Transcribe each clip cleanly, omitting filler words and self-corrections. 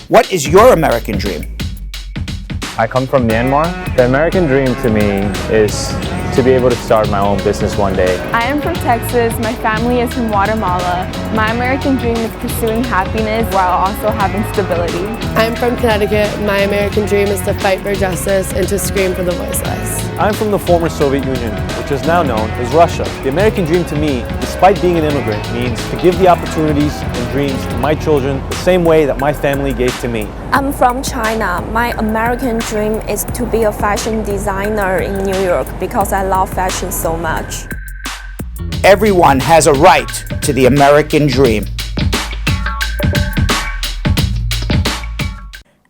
What is your American dream? I come from Myanmar. The American dream to me is to be able to start my own business one day. I am from Texas. My family is from Guatemala. My American dream is pursuing happiness while also having stability. I'm from Connecticut. My American dream is to fight for justice and to scream for the voiceless. I'm from the former Soviet Union, which is now known as Russia. The American dream to me, despite being an immigrant, means to give the opportunities and dreams to my children the same way that my family gave to me. I'm from China. My American dream is to be a fashion designer in New York because I love fashion so much. Everyone has a right to the American dream.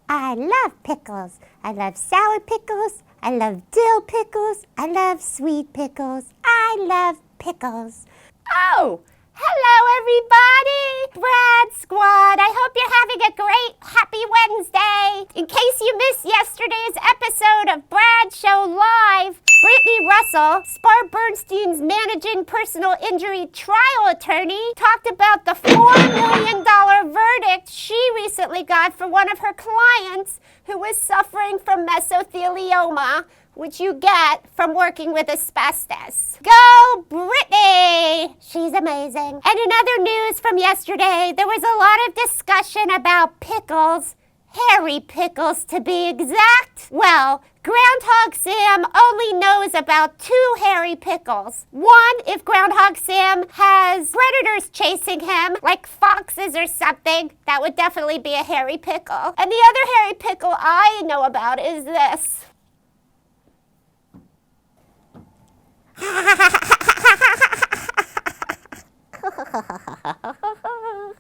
I love pickles. I love sour pickles. I love dill pickles. I love sweet pickles. I love pickles. Oh, hello everybody! Brad Squad, I hope you're having a great, happy Wednesday. In case you missed yesterday's episode of Brad Show Live, Brittany Russell, Spar Bernstein's managing personal injury trial attorney, talked about the $4 million verdict she recently got for one of her clients who was suffering from mesothelioma, which you get from working with asbestos. Go Brittany! She's amazing. And in other news from yesterday, there was a lot of discussion about pickles, hairy pickles to be exact. Well, Groundhog Sam only knows about 2 hairy pickles. One, if Groundhog Sam has predators chasing him, like foxes or something, that would definitely be a hairy pickle. And the other hairy pickle I know about is this.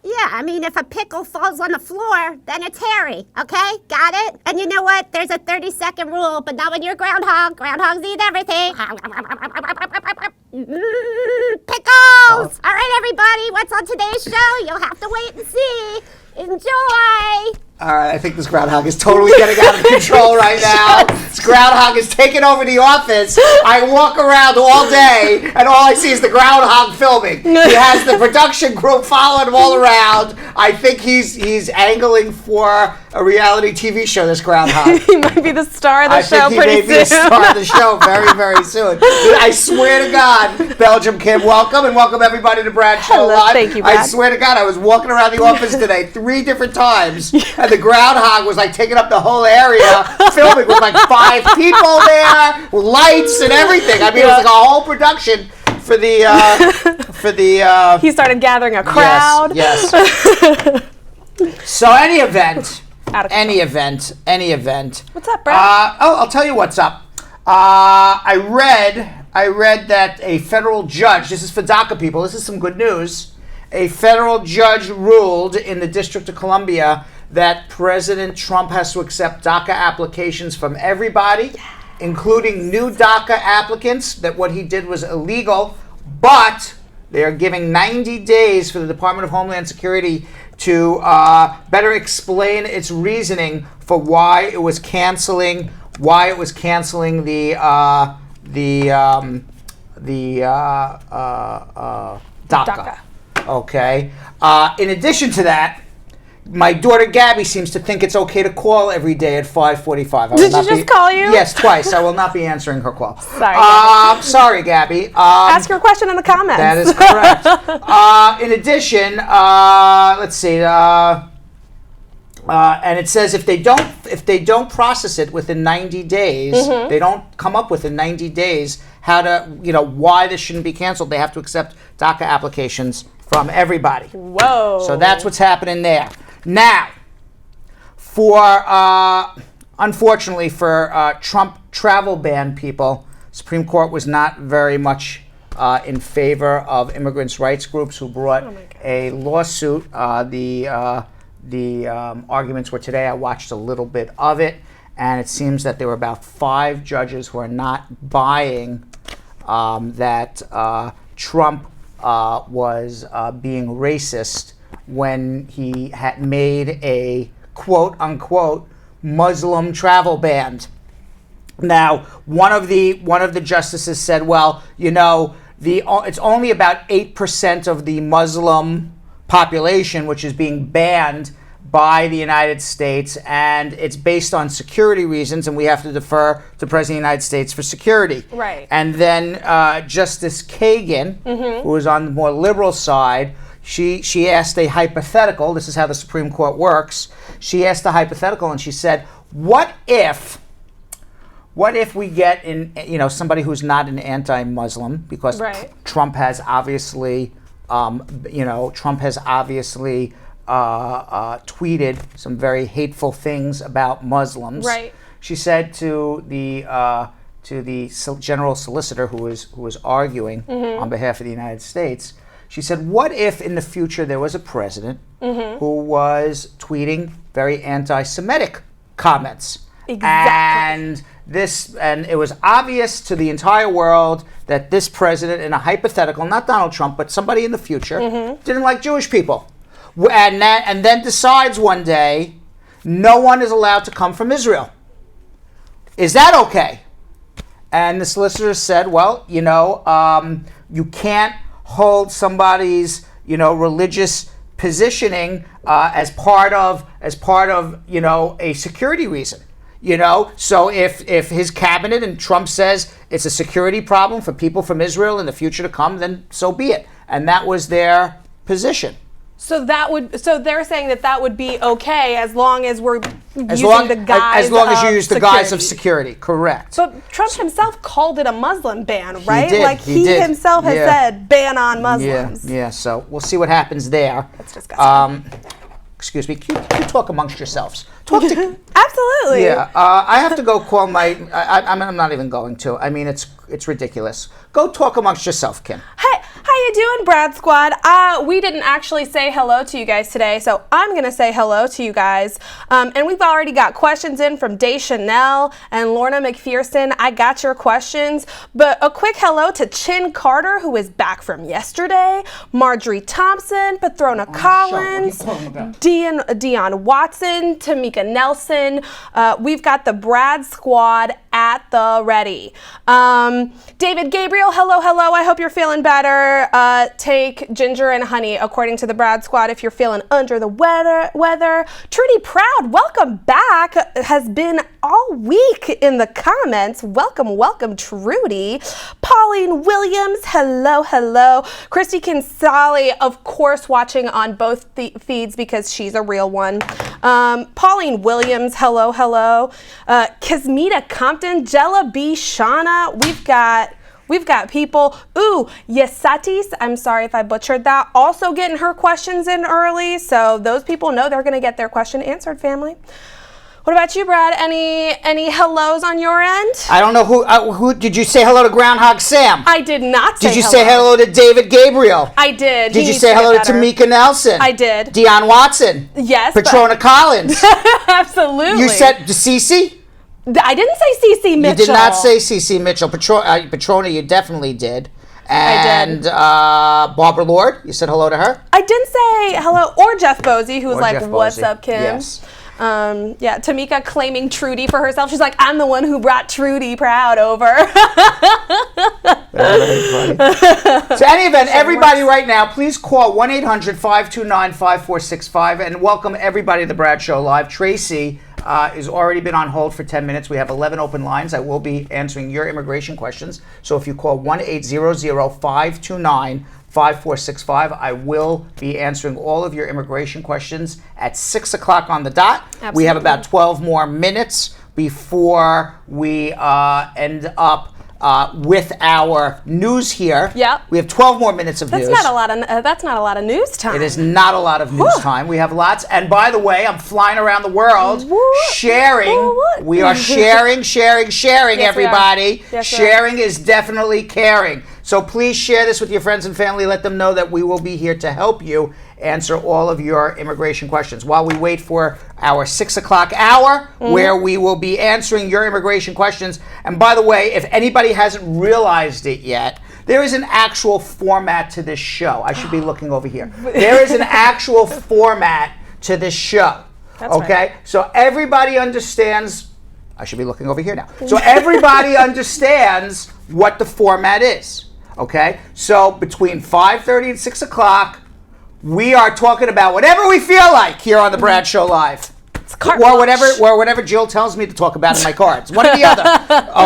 Yeah, I mean, if a pickle falls on the floor, then it's hairy, okay? Got it? And you know what? There's a 30-second rule, but not when you're groundhog. Groundhogs eat everything. Pickles! All right, everybody, what's on today's show? You'll have to wait and see. Enjoy! All right, I think this groundhog is totally getting out of control right now. This groundhog is taking over the office. I walk around all day, and all I see is the groundhog filming. He has the production group following him all around. I think he's angling for a reality TV show, this groundhog. He might be the star of the show pretty soon. I think he may be the star of the show very, very soon. I swear to God, Belgium Kim, welcome, and welcome everybody to Brad Show Live. Thank you, Brad. I swear to God, I was walking around the office today 3 different times, and the groundhog was like taking up the whole area, filming with like 5 people there, with lights and everything. I mean, it was like a whole production for the. He started gathering a crowd. Yes. So any event. What's up, Brad? I'll tell you what's up. I read that a federal judge. This is for DACA people. This is some good news. A federal judge ruled in the District of Columbia that President Trump has to accept DACA applications from everybody, including new DACA applicants, that what he did was illegal, but they are giving 90 days for the Department of Homeland Security to better explain its reasoning for why it was canceling the DACA. Okay. In addition to that, my daughter Gabby seems to think it's okay to call every day at 5:45. Did she just call you? Yes, twice. I will not be answering her call. Sorry, Gabby. Ask your question in the comments. That is correct. In addition, let's see. And it says if they don't process it within 90 days, they don't come up within 90 days why this shouldn't be canceled. They have to accept DACA applications from everybody. Whoa. So that's what's happening there. Now, unfortunately for Trump travel ban people, Supreme Court was not very much in favor of immigrants' rights groups who brought a lawsuit. The arguments were today. I watched a little bit of it, and it seems that there were about 5 judges who are not buying that Trump was being racist when he had made a quote-unquote Muslim travel ban. Now, one of the justices said, well, it's only about 8% of the Muslim population which is being banned by the United States, and it's based on security reasons, and we have to defer to the President of the United States for security. Right. And then Justice Kagan, who was on the more liberal side, she asked a hypothetical. This is how the Supreme Court works. She asked a hypothetical, and she said, what if we get in, somebody who's not an anti-Muslim, because Right. Trump has obviously, tweeted some very hateful things about Muslims. Right. She said to the general solicitor who was arguing on behalf of the United States, she said, what if in the future there was a president who was tweeting very anti-Semitic comments? Exactly. And it was obvious to the entire world that this president, in a hypothetical, not Donald Trump, but somebody in the future, didn't like Jewish people. And then decides one day, no one is allowed to come from Israel. Is that okay? And the solicitor said, well, you can't hold somebody's, religious positioning as part of a security reason. So if his cabinet and Trump says it's a security problem for people from Israel in the future to come, then so be it. And that was their position. So they're saying that would be okay as long as we're As long as you use the guise of security. security, correct. But Trump himself called it a Muslim ban, right? did, Like he did. himself has said ban on Muslims. Yeah. So we'll see what happens there. That's disgusting. Excuse me. You talk amongst yourselves. Absolutely. Yeah. I have to go call my. I'm not even going to. I mean, it's ridiculous. Go talk amongst yourself, Kim. Hey, how you doing, Brad Squad? We didn't actually say hello to you guys today, so I'm going to say hello to you guys. And we've already got questions in from Day Chanel and Lorna McPherson. I got your questions, but a quick hello to Chin Carter, who is back from yesterday, Marjorie Thompson, Patrona Collins, Dion Watson, Tamika Nelson. We've got the Brad Squad at the ready. David Gabriel, hello. I hope you're feeling better. Take ginger and honey, according to the Brad Squad, if you're feeling under the weather. Trudy Proud, welcome back. Has been all week in the comments. Welcome, Trudy. Pauline Williams, hello. Christy Kinsale, of course, watching on both the feeds because she's a real one. Pauline Williams, hello. Kismita Compton, Jella B. Shauna, We've got people. Ooh, Yesatis, I'm sorry if I butchered that, also getting her questions in early. So those people know they're going to get their question answered, family. What about you, Brad? Any hellos on your end? I don't know who did you say hello to Groundhog Sam? I did not say hello. Did you say hello to David Gabriel? I did. Did you say hello to Tamika Nelson? I did. Dion Watson? Yes. Patrona Collins? Absolutely. You said Cece? I didn't say Cece Mitchell. You did not say Cece Mitchell. Patrona, you definitely did. And I did. Barbara Lord, you said hello to her? I didn't say hello. Or Jeff Bosey, who's like, Jeff what's Bosey. up, Kim? Yes. Tamika claiming Trudy for herself. She's like, I'm the one who brought Trudy Proud over. Very funny. So any event, everybody right now, please call 1-800-529-5465 and welcome everybody to the Brad Show Live. Tracy has already been on hold for 10 minutes. We have 11 open lines. I will be answering your immigration questions. So if you call 1-800-529-5465, I will be answering all of your immigration questions at 6 o'clock on the dot. Absolutely. We have about 12 more minutes before we end up with our news here. Yep. We have 12 more minutes of news. That's not a lot of news time. It is not a lot of news time. We have lots. And by the way, I'm flying around the world sharing. We are sharing, Yes, everybody. Yes, Sharing is definitely caring. So please share this with your friends and family. Let them know that we will be here to help you answer all of your immigration questions while we wait for our 6 o'clock hour where we will be answering your immigration questions. And by the way, if anybody hasn't realized it yet, there is an actual format to this show. I should be looking over here. There is an actual format to this show. That's okay? Right. So everybody understands. I should be looking over here now. So everybody understands what the format is. Okay? So between 5:30 and 6 o'clock, We are talking about whatever we feel like here on the Brad Show Live. Or whatever Jill tells me to talk about in my cards. One or the other.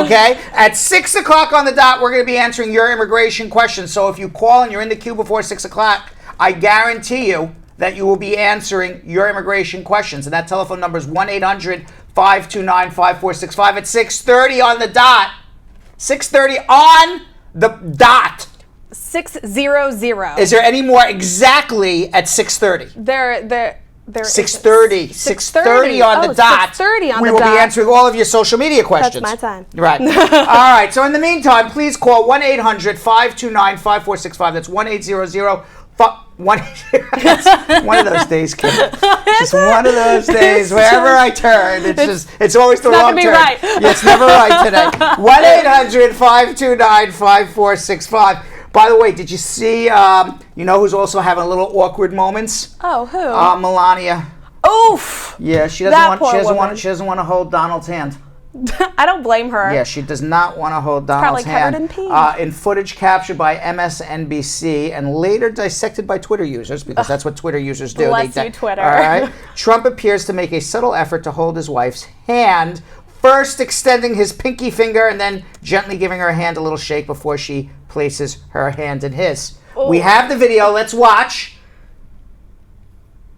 Okay? At 6 o'clock on the dot, we're going to be answering your immigration questions. So if you call and you're in the queue before 6 o'clock, I guarantee you that you will be answering your immigration questions. And that telephone number is 1-800-529-5465 at 6:30 on the dot. 6:30 on the dot. 600. Is there any more exactly at 6:30? There 6:30. 6:30 on the dot. 6:30 on we the will dot. be answering all of your social media questions. That's my time. Right. All right. So in the meantime, please call 1-800-529-5465. That's 1-800. That's one of those days, Kim. Just one of those days. Wherever I turn, it's always the wrong turn. Right. Yeah, it's never right today. 1-800-529-5465. By the way, did you see, you know who's also having a little awkward moments? Oh, who? Melania. Oof. Yeah, she doesn't want to hold Donald's hand. I don't blame her. Yeah, she does not want to hold Donald's hand. Probably covered in pee. In footage captured by MSNBC and later dissected by Twitter users, because that's what Twitter users do. Bless you, Twitter. All right. Trump appears to make a subtle effort to hold his wife's hand, first extending his pinky finger and then gently giving her hand a little shake before she places her hand in his. Ooh. We have the video. Let's watch.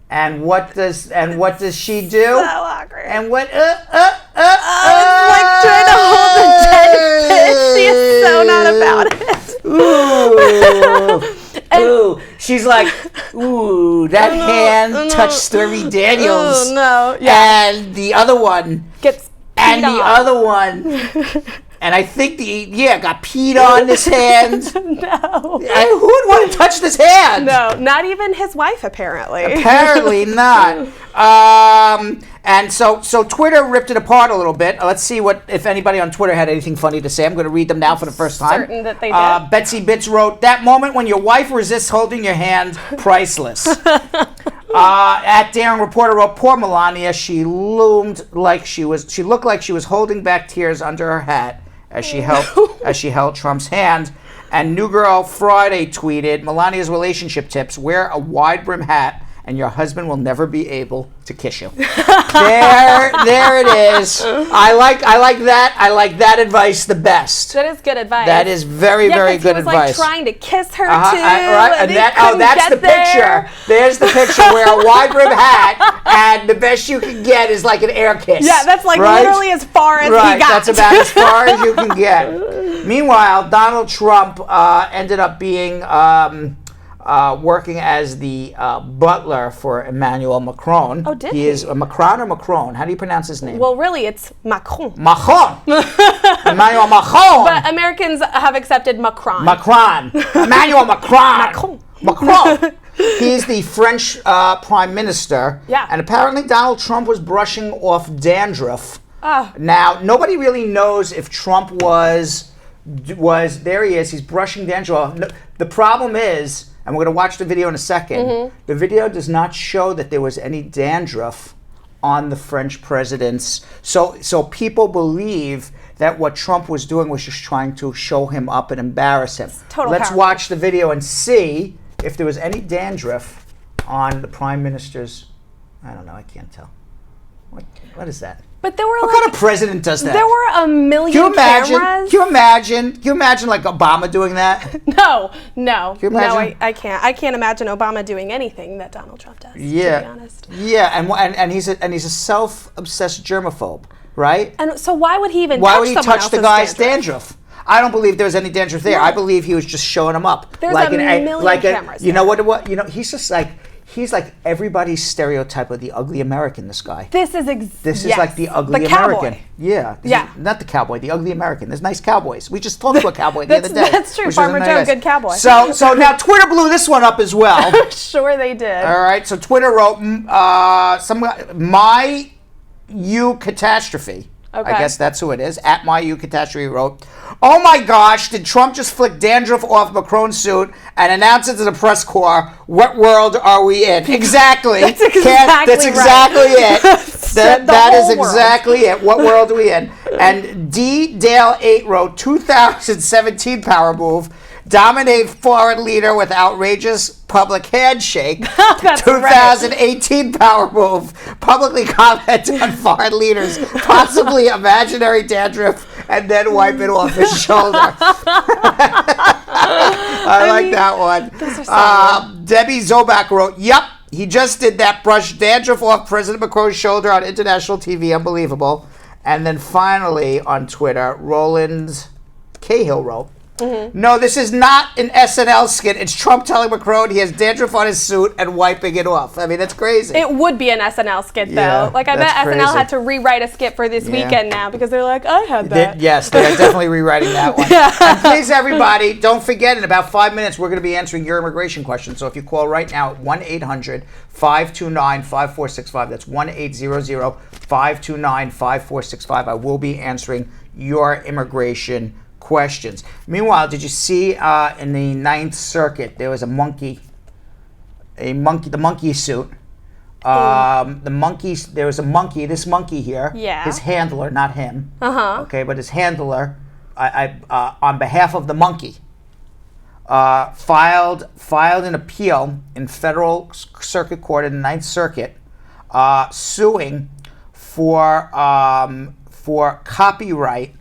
And what does she do? So awkward. And what? It's like trying to hold the dead fish. She is so not about it. Ooh. She's like, ooh, that hand touched Stormy Daniels. Oh, no. Yeah. And the other one gets and the other one. And I think got peed on this hand. No. Who would want to touch this hand? No, not even his wife, apparently. Apparently not. And so Twitter ripped it apart a little bit. Let's see if anybody on Twitter had anything funny to say. I'm going to read them now for the first time. Certain that they did. Betsy Bits wrote, "That moment when your wife resists holding your hand, priceless." At Daring Reporter wrote, "Poor Melania. She looked like she was holding back tears under her hat as she held Trump's hand." And New Girl Friday tweeted, "Melania's relationship tips: wear a wide brim hat, and your husband will never be able to kiss you." there it is. I like that. I like that advice the best. That is good advice. That is very, very good advice. He was like trying to kiss her too. Right. And that's the picture. There's the picture. Wear a wide brim hat, and the best you can get is like an air kiss. Yeah, that's like literally as far as he got. That's about as far as you can get. Meanwhile, Donald Trump ended up being working as the butler for Emmanuel Macron. Oh, did he? Is Macron or Macron? How do you pronounce his name? Well, really, it's Macron. Macron. Emmanuel Macron. But Americans have accepted Macron. Macron. Emmanuel Macron. Macron. Macron. He's the French prime minister. Yeah. And apparently Donald Trump was brushing off dandruff. Oh. Now, nobody really knows if Trump was there he is, he's brushing dandruff. No, the problem is, and we're going to watch the video in a second, the video does not show that there was any dandruff on the French president's. So people believe that what Trump was doing was just trying to show him up and embarrass him. Let's watch the video and see if there was any dandruff on the prime minister's. I don't know, I can't tell. What is that? But there were what kind of president does that? There were a million cameras. Can you imagine like Obama doing that? No. Can you imagine? No, I can't. I can't imagine Obama doing anything that Donald Trump does. Yeah. To be honest. Yeah, and he's a self-obsessed germaphobe, right? And so why would he even? Why would he touch the guy's dandruff? I don't believe there was any dandruff there. No. I believe he was just showing him up. There's like a million cameras. You know what? You know, he's just like. He's like everybody's stereotype of the ugly American, this guy. This is like the ugly American. Cowboy. Yeah. Not the cowboy, the ugly American. There's nice cowboys. We just talked to a cowboy the other day. That's true. Farmer Joe, good cowboy. So now Twitter blew this one up as well. Sure they did. All right. So Twitter wrote, my you catastrophe. Okay. I guess that's who it is. At my you catastrophe wrote, "Oh my gosh, did Trump just flick dandruff off Macron's suit and announce it to the press corps? What world are we in?" Exactly. That's exactly it. That is exactly it. What world are we in? And D. Dale 8 wrote, 2017 power move. Dominate foreign leader with outrageous public handshake. That's 2018 power move. Publicly comment on foreign leaders. Possibly imaginary dandruff and then wipe it off his shoulder. I like that one. Debbie Zobak wrote, "Yep, he just did that. Brushed dandruff off President Macron's shoulder on international TV. Unbelievable." And then finally on Twitter, Roland Cahill wrote, "No, this is not an SNL skit. It's Trump telling Macron he has dandruff on his suit and wiping it off." I mean, that's crazy. It would be an SNL skit, though. Yeah, like, I bet that's SNL crazy. had to rewrite a skit for this weekend now because they're like, I had that. Yes, they are definitely rewriting that one. And please, everybody, don't forget, in about 5 minutes, we're going to be answering your immigration questions. So if you call right now at 1-800-529-5465, that's 1-800-529-5465, I will be answering your immigration questions. Meanwhile, did you see in the Ninth Circuit there was the monkey suit. There was a monkey. This monkey here, his handler, not him. Okay, but his handler, on behalf of the monkey, filed an appeal in federal circuit court in the Ninth Circuit, suing for copyright.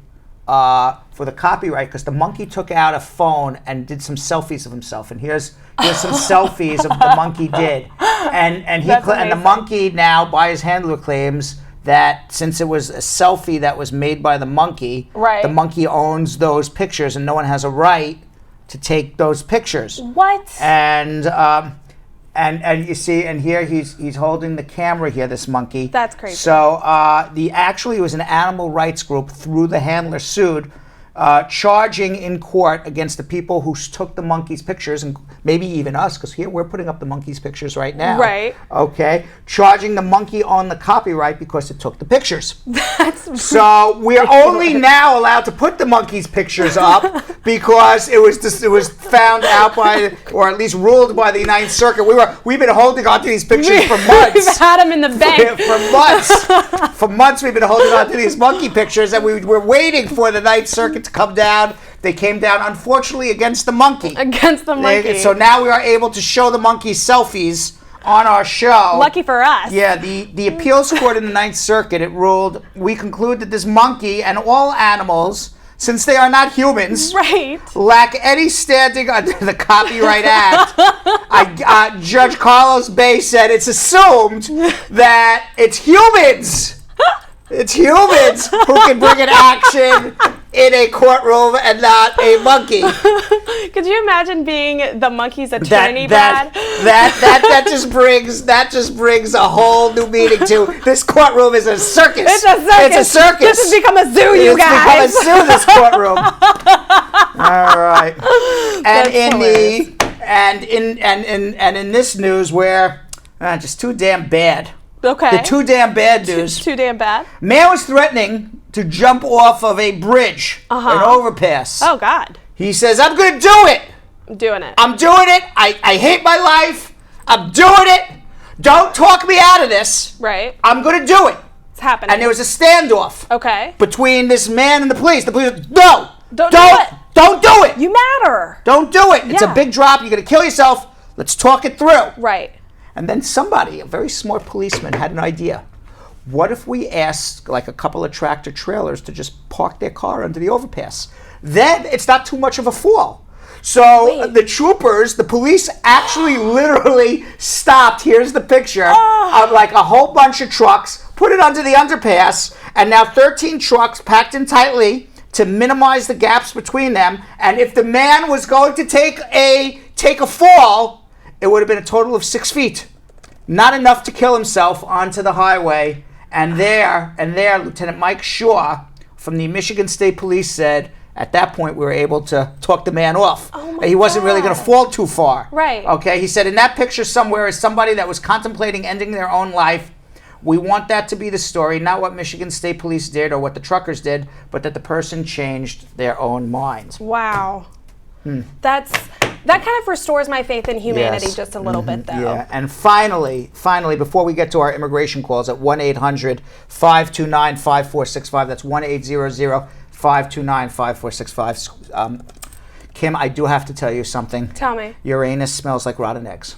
For the copyright, because the monkey took out a phone and did some selfies of himself, and here's some selfies of the monkey did, and the monkey now, by his handler, claims that since it was a selfie that was made by the monkey owns those pictures, and no one has a right to take those pictures. What? And you see, and here he's holding the camera here, this monkey. That's crazy. So it was an animal rights group through the handler sued, charging in court against the people who took the monkey's pictures, and maybe even us, because here we're putting up the monkey's pictures right now. Right. Okay. Charging the monkey on the copyright because it took the pictures. That's So we're only now allowed to put the monkey's pictures up because it was found out by, or at least ruled by, the Ninth Circuit. We've been holding on to these pictures for months. We've had them in the bank for months. For months we've been holding on to these monkey pictures, and we were waiting for the Ninth Circuit to come down. They came down, unfortunately, against the monkey. So now we are able to show the monkey selfies on our show. Lucky for us. Yeah, the appeals court in the Ninth Circuit, it ruled, we conclude that this monkey and all animals, since they are not humans, lack any standing under the Copyright Act. Judge Carlos Bay said it's assumed that it's humans. It's humans who can bring an action in a courtroom and not a monkey. Could you imagine being the monkey's attorney, Brad? That just brings a whole new meaning to this courtroom is a circus. It's a circus. It's a circus. This has become a zoo, you guys. It's become a zoo, this courtroom. All right. And in this news, where just too damn bad. Okay. The too damn bad news. Too damn bad. Man was threatening to jump off of a bridge, an overpass. Oh, God. He says, "I'm going to do it. I'm doing it. I'm doing it. I hate my life. I'm doing it. Don't talk me out of this. Right. I'm going to do it." It's happening. And there was a standoff. Okay. Between this man and the police. The police said, "No. Don't do it. Don't do it. You matter. Don't do it. It's a big drop. You're going to kill yourself. Let's talk it through." Right. And then somebody, a very smart policeman, had an idea. What if we asked like a couple of tractor trailers to just park their car under the overpass? Then it's not too much of a fall. So the troopers, the police actually literally stopped, here's the picture, of like a whole bunch of trucks, put it under the underpass, and now 13 trucks packed in tightly to minimize the gaps between them. And if the man was going to take a fall, it would have been a total of 6 feet. Not enough to kill himself onto the highway. And there, Lieutenant Mike Shaw from the Michigan State Police said, at that point, we were able to talk the man off. He wasn't really going to fall too far. Right. Okay, he said, in that picture somewhere is somebody that was contemplating ending their own life. We want that to be the story, not what Michigan State Police did or what the truckers did, but that the person changed their own minds. Wow. That kind of restores my faith in humanity just a little bit, though. Yeah, and finally, before we get to our immigration calls at 1-800-529-5465, that's 1-800-529-5465. Kim, I do have to tell you something. Tell me. Uranus smells like rotten eggs.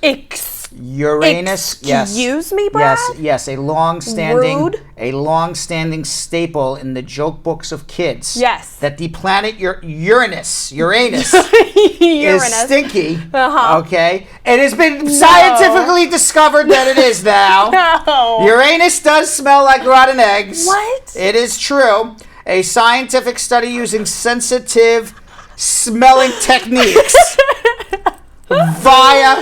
Uranus. Excuse me, Brad? Yes, a long-standing staple in the joke books of kids. Yes. That the planet Uranus is stinky. Okay? It has been scientifically discovered that it is now. No. Uranus does smell like rotten eggs. What? It is true. A scientific study using sensitive smelling techniques via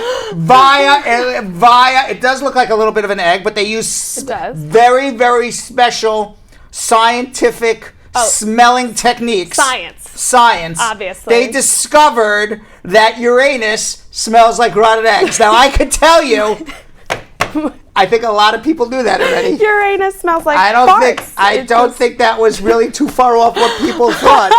it does look like a little bit of an egg, but they use very, very special scientific smelling techniques. Science. Obviously. They discovered that Uranus smells like rotten eggs. Now I could tell you, I think a lot of people knew that already. Uranus smells like I don't think that was really too far off what people thought.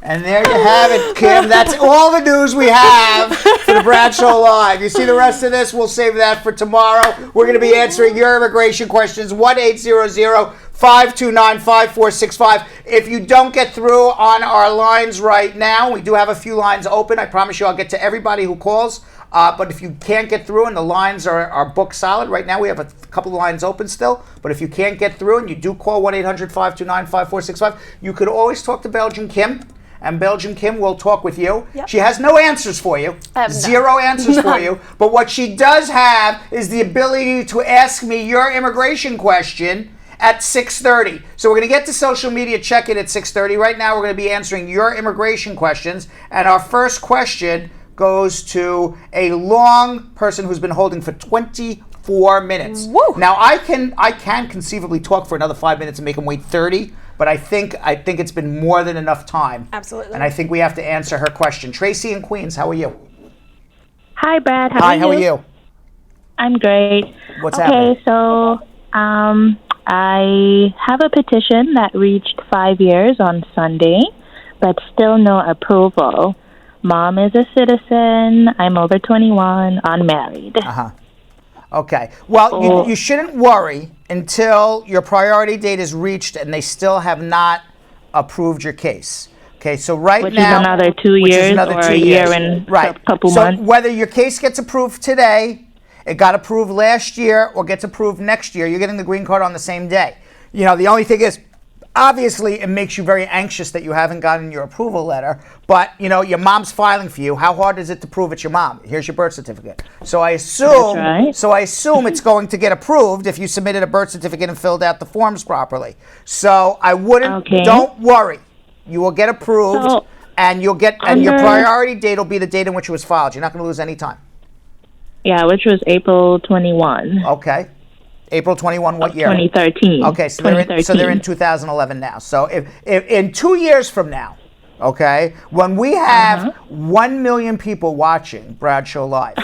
And there you have it, Kim. That's all the news we have for the Brad Show Live. You see the rest of this? We'll save that for tomorrow. We're going to be answering your immigration questions. 1-800-529-5465. If you don't get through on our lines right now, we do have a few lines open. I promise you I'll get to everybody who calls. But if you can't get through and the lines are booked solid, right now we have a couple of lines open still. But if you can't get through and you do call 1-800-529-5465, you could always talk to Belgian Kim. And Belgian Kim will talk with you. Yep. She has no answers for you. Zero answers for you. But what she does have is the ability to ask me your immigration question at 6:30. So we're going to get to social media check-in at 6:30. Right now we're going to be answering your immigration questions. And our first question goes to a long person who's been holding for 24 minutes. Woo. Now I can conceivably talk for another 5 minutes and make him wait 30. But I think it's been more than enough time. Absolutely. And I think we have to answer her question. Tracy in Queens, how are you? Hi, Brad. How are you? I'm great. What's happening? Okay, so I have a petition that reached 5 years on Sunday, but still no approval. Mom is a citizen. I'm over 21, unmarried. Okay. Well, you shouldn't worry until your priority date is reached and they still have not approved your case. Okay, so which is another 2 years or a year and a couple months. So whether your case gets approved today, it got approved last year, or gets approved next year, you're getting the green card on the same day. You know, the only thing is, obviously, it makes you very anxious that you haven't gotten your approval letter, but, you know, your mom's filing for you. How hard is it to prove it's your mom? Here's your birth certificate. So I assume it's going to get approved if you submitted a birth certificate and filled out the forms properly. So I wouldn't, don't worry. You will get approved, and you'll get, and your priority date will be the date in which it was filed. You're not going to lose any time. Yeah, which was April 21. Okay. April 21, what year? 2013. Okay, so they're in 2011 now. So if in 2 years from now, okay, when we have 1 million people watching Brad Show Live,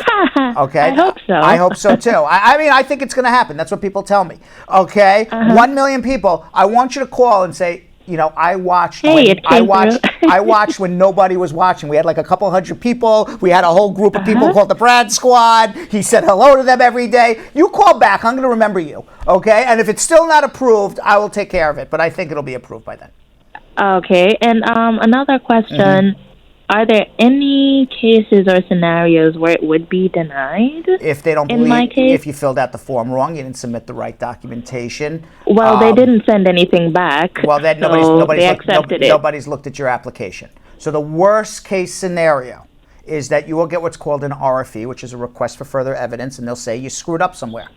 okay? I hope so. I hope so too. I mean, I think it's going to happen. That's what people tell me. Okay, 1 million people. I want you to call and say, you know, I watched when nobody was watching. We had like a couple hundred people. We had a whole group of people called the Brad Squad. He said hello to them every day. You call back. I'm going to remember you. Okay? And if it's still not approved, I will take care of it. But I think it'll be approved by then. Okay. And another question. Are there any cases or scenarios where it would be denied? If they don't believe, if you filled out the form wrong, you didn't submit the right documentation. Well, they didn't send anything back. Well, then nobody's looked at your application. So the worst case scenario is that you will get what's called an RFE, which is a request for further evidence, and they'll say you screwed up somewhere.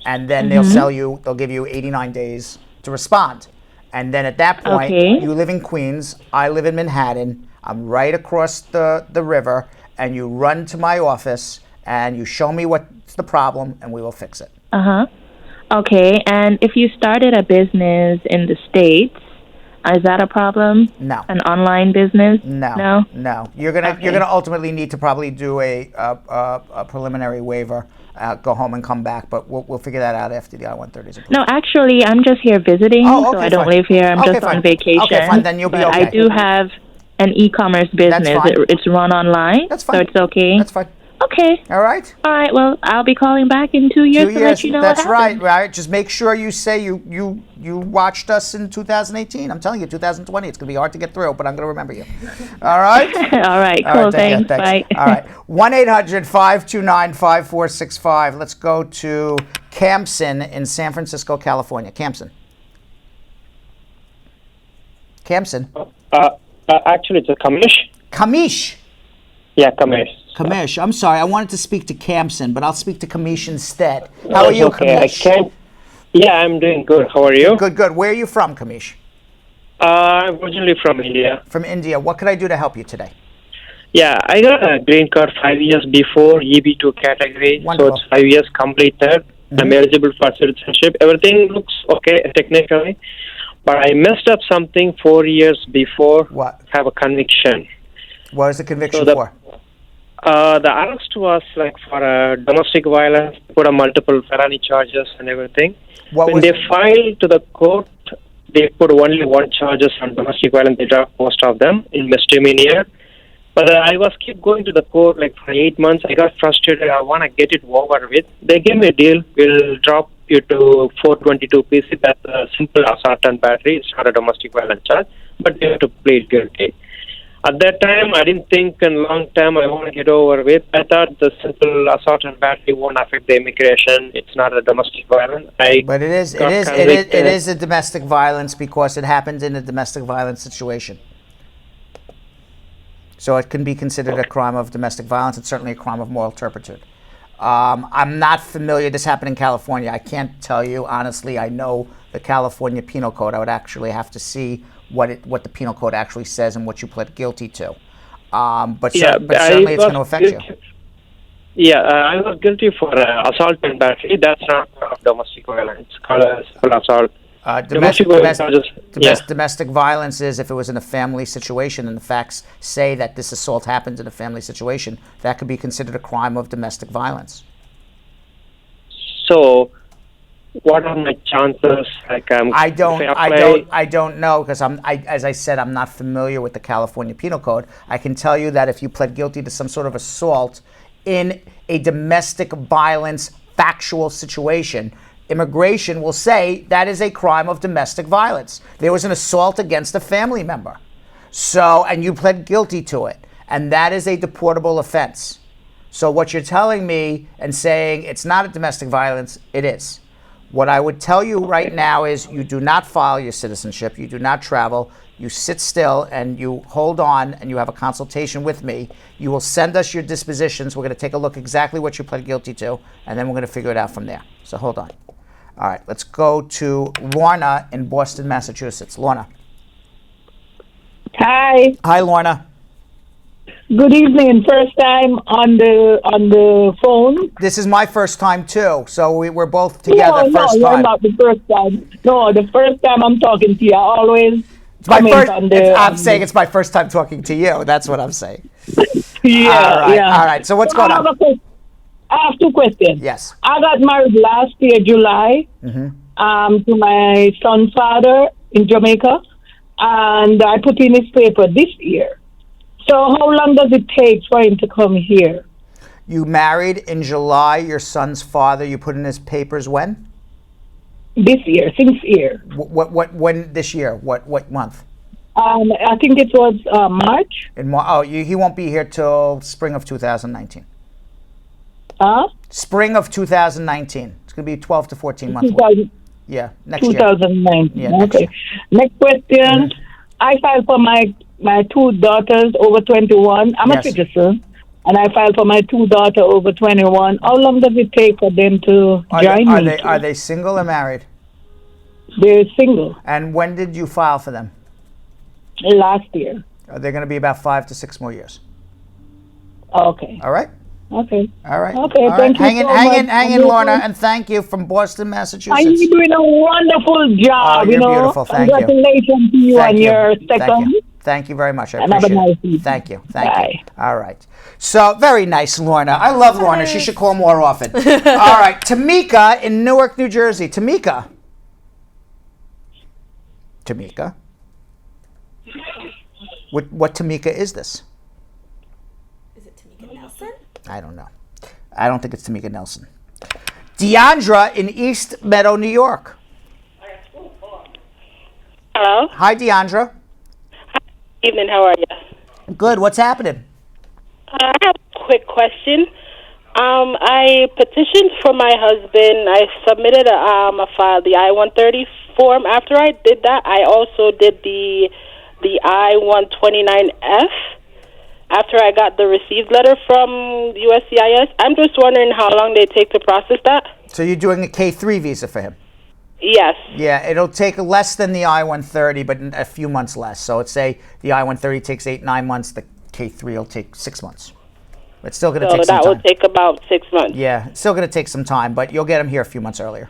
And then they'll give you 89 days to respond. And then at that point, you live in Queens, I live in Manhattan, I'm right across the river, and you run to my office and you show me what's the problem and we will fix it. Okay, and if you started a business in the States, is that a problem? No. An online business? No. You're gonna ultimately need to probably do a preliminary waiver, go home and come back, but we'll figure that out after the I-130 is approved. No, actually, I'm just here visiting, so I don't live here. I'm just on vacation. Okay, fine. Then you'll be okay. I do have an e-commerce business. It's run online. That's fine. So it's okay. That's fine. Okay. All right? All right. Well, I'll be calling back in 2 years 2 to years. let you know That's what right, happened. right. Just make sure you say you watched us in 2018. I'm telling you, 2020. It's going to be hard to get through, but I'm going to remember you. All right? All right. All Cool. right, take care. Thanks. Bye. All right. 1-800-529-5465. Let's go to Campson in San Francisco, California. Campson. Actually, it's a Kamish. Kamish. Yeah, Kamish. Kamish. I'm sorry. I wanted to speak to Campson, but I'll speak to Kamish instead. How are you, Okay, Kamish? Yeah, I'm doing good. How are you? Good, good. Where are you from, Kamish? I'm originally from India. From India. What could I do to help you today? Yeah, I got a green card 5 years before EB2 category. Wonderful. So it's 5 years completed. I'm eligible for citizenship. Everything looks okay technically, but I messed up something 4 years before. What? Have a conviction. What is the conviction So for? The arrest was like for domestic violence, put a multiple felony charges and everything. When they filed to the court, they put only one charges on domestic violence. They dropped most of them in misdemeanor. But I was keep going to the court like for 8 months. I got frustrated. I want to get it over with. They gave me a deal. We'll drop you to 422 PC. That's a simple assault and battery. It's not a domestic violence charge, but you have to plead guilty. At that time, I didn't think in long term I want to get over with. I thought the simple assault and battery won't affect the immigration. It's not a domestic violence. But it is a domestic violence because it happened in a domestic violence situation. So it can be considered a crime of domestic violence. It's certainly a crime of moral turpitude. I'm not familiar. This happened in California. I can't tell you honestly. I know the California Penal Code. I would actually have to see what the Penal Code actually says and what you pled guilty to. But certainly it's going to affect you. Yeah, I was guilty for assault and battery. That's not domestic violence. It's called a simple assault. Domestic violence is if it was in a family situation and the facts say that this assault happened in a family situation, that could be considered a crime of domestic violence. So, what are my chances? Like, I don't know because as I said, I'm not familiar with the California Penal Code. I can tell you that if you pled guilty to some sort of assault in a domestic violence factual situation, immigration will say that is a crime of domestic violence. There was an assault against a family member. So, and you pled guilty to it. And that is a deportable offense. So what you're telling me and saying it's not a domestic violence, it is. What I would tell you right now is you do not file your citizenship, you do not travel, you sit still and you hold on and you have a consultation with me. You will send us your dispositions. We're going to take a look exactly what you pled guilty to, and then we're going to figure it out from there. So hold on. All right, let's go to Lorna in Boston, Massachusetts. Lorna. Hi. Hi, Lorna. Good evening. First time on the phone. This is my first time too, so we're both together. No, time. You're not the first time. No, the first time I'm talking to you. I always. I'm saying it's my first time talking to you. That's what I'm saying. Yeah. All right. So what's going on? I have two questions. Yes. I got married last year, July, to my son's father in Jamaica, and I put in his paper this year. So how long does it take for him to come here? You married in July. Your son's father. You put in his papers when? This year, since year. When this year? What month? I think it was March. He won't be here till spring of 2019. Spring of 2019. It's going to be 12 to 14 months. Yeah, next year. 2019. Yeah, okay. Next question. I filed for my two daughters over 21. I'm a citizen. And I filed for my two daughters over 21. How long does it take for them to join me? Are they single or married? They're single. And when did you file for them? Last year. They're going to be about 5 to 6 more years. Okay. All right. Okay. All right. Okay. All right. Thank you. Hang in, Lorna, and thank you from Boston, Massachusetts. You're doing a wonderful job. You're beautiful. Thank you. Congratulations to you on your second. Thank you very much. I appreciate it. Thank you. Bye. All right. So, very nice, Lorna. I love Lorna. She should call more often. All right. Tamika in Newark, New Jersey. Tamika. What Tamika is this? Is it Tamika Nelson? I don't know. I don't think it's Tamika Nelson. Deandra in East Meadow, New York. Hello. Hi, Deandra. Evening. How are you? Good. What's happening? I have a quick question. I petitioned for my husband. I submitted a file, the I-130 form. After I did that, I also did the I-129F. After I got the received letter from USCIS, I'm just wondering how long they take to process that. So you're doing a K3 visa for him? Yes. Yeah, it'll take less than the I-130, but a few months less. So let's say the I-130 takes 8-9 months, the K3 will take 6 months. It's still going to take some time. So that will take about 6 months. Yeah, it's still going to take some time, but you'll get him here a few months earlier.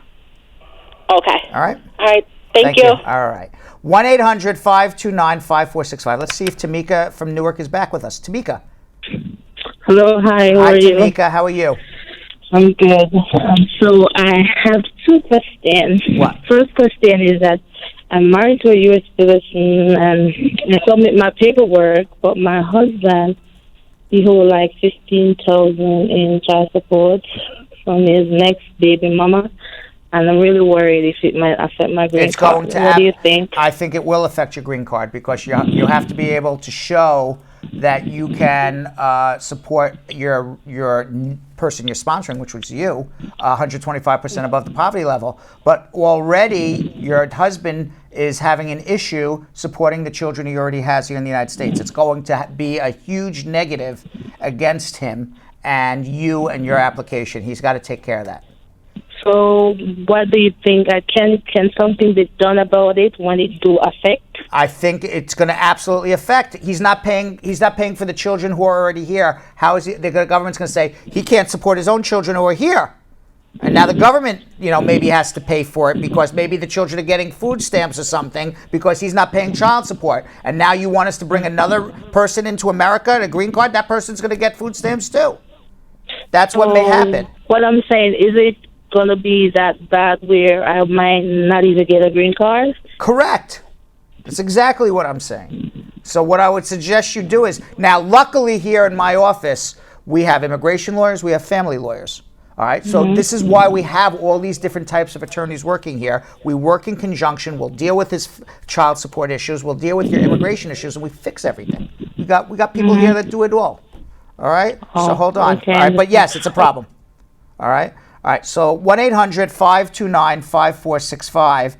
Okay. All right? All right. Thank you. All right. 1-800-529-5465. Let's see if Tamika from Newark is back with us. Tamika. Hello. Hi. How are you? Hi, Tamika. How are you? I'm good. So I have two questions. What? First question is that I'm married to a U.S. citizen and I submit my paperwork, but my husband, he holds like $15,000 in child support from his next baby mama. And I'm really worried if it might affect my green card. What do you think? I think it will affect your green card because you have to be able to show that you can support your person you're sponsoring, which was you, 125% above the poverty level. But already your husband is having an issue supporting the children he already has here in the United States. It's going to be a huge negative against him and you and your application. He's got to take care of that. So what do you think? Can something be done about it when it do affect? I think it's going to absolutely affect. He's not paying for the children who are already here. How is the government's going to say he can't support his own children who are here? And now the government, maybe has to pay for it because maybe the children are getting food stamps or something because he's not paying child support. And now you want us to bring another person into America, a green card? That person's going to get food stamps too. That's what may happen. What I'm saying, is it going to be that bad where I might not even get a green card? Correct. That's exactly what I'm saying. So what I would suggest you do is, now luckily here in my office, we have immigration lawyers, we have family lawyers. All right, so this is why we have all these different types of attorneys working here. We work in conjunction. We'll deal with his child support issues. We'll deal with your immigration issues, and we fix everything. We got people here that do it all. All right, so hold on. Okay. All right, but yes, it's a problem. All right, so 1-800-529-5465.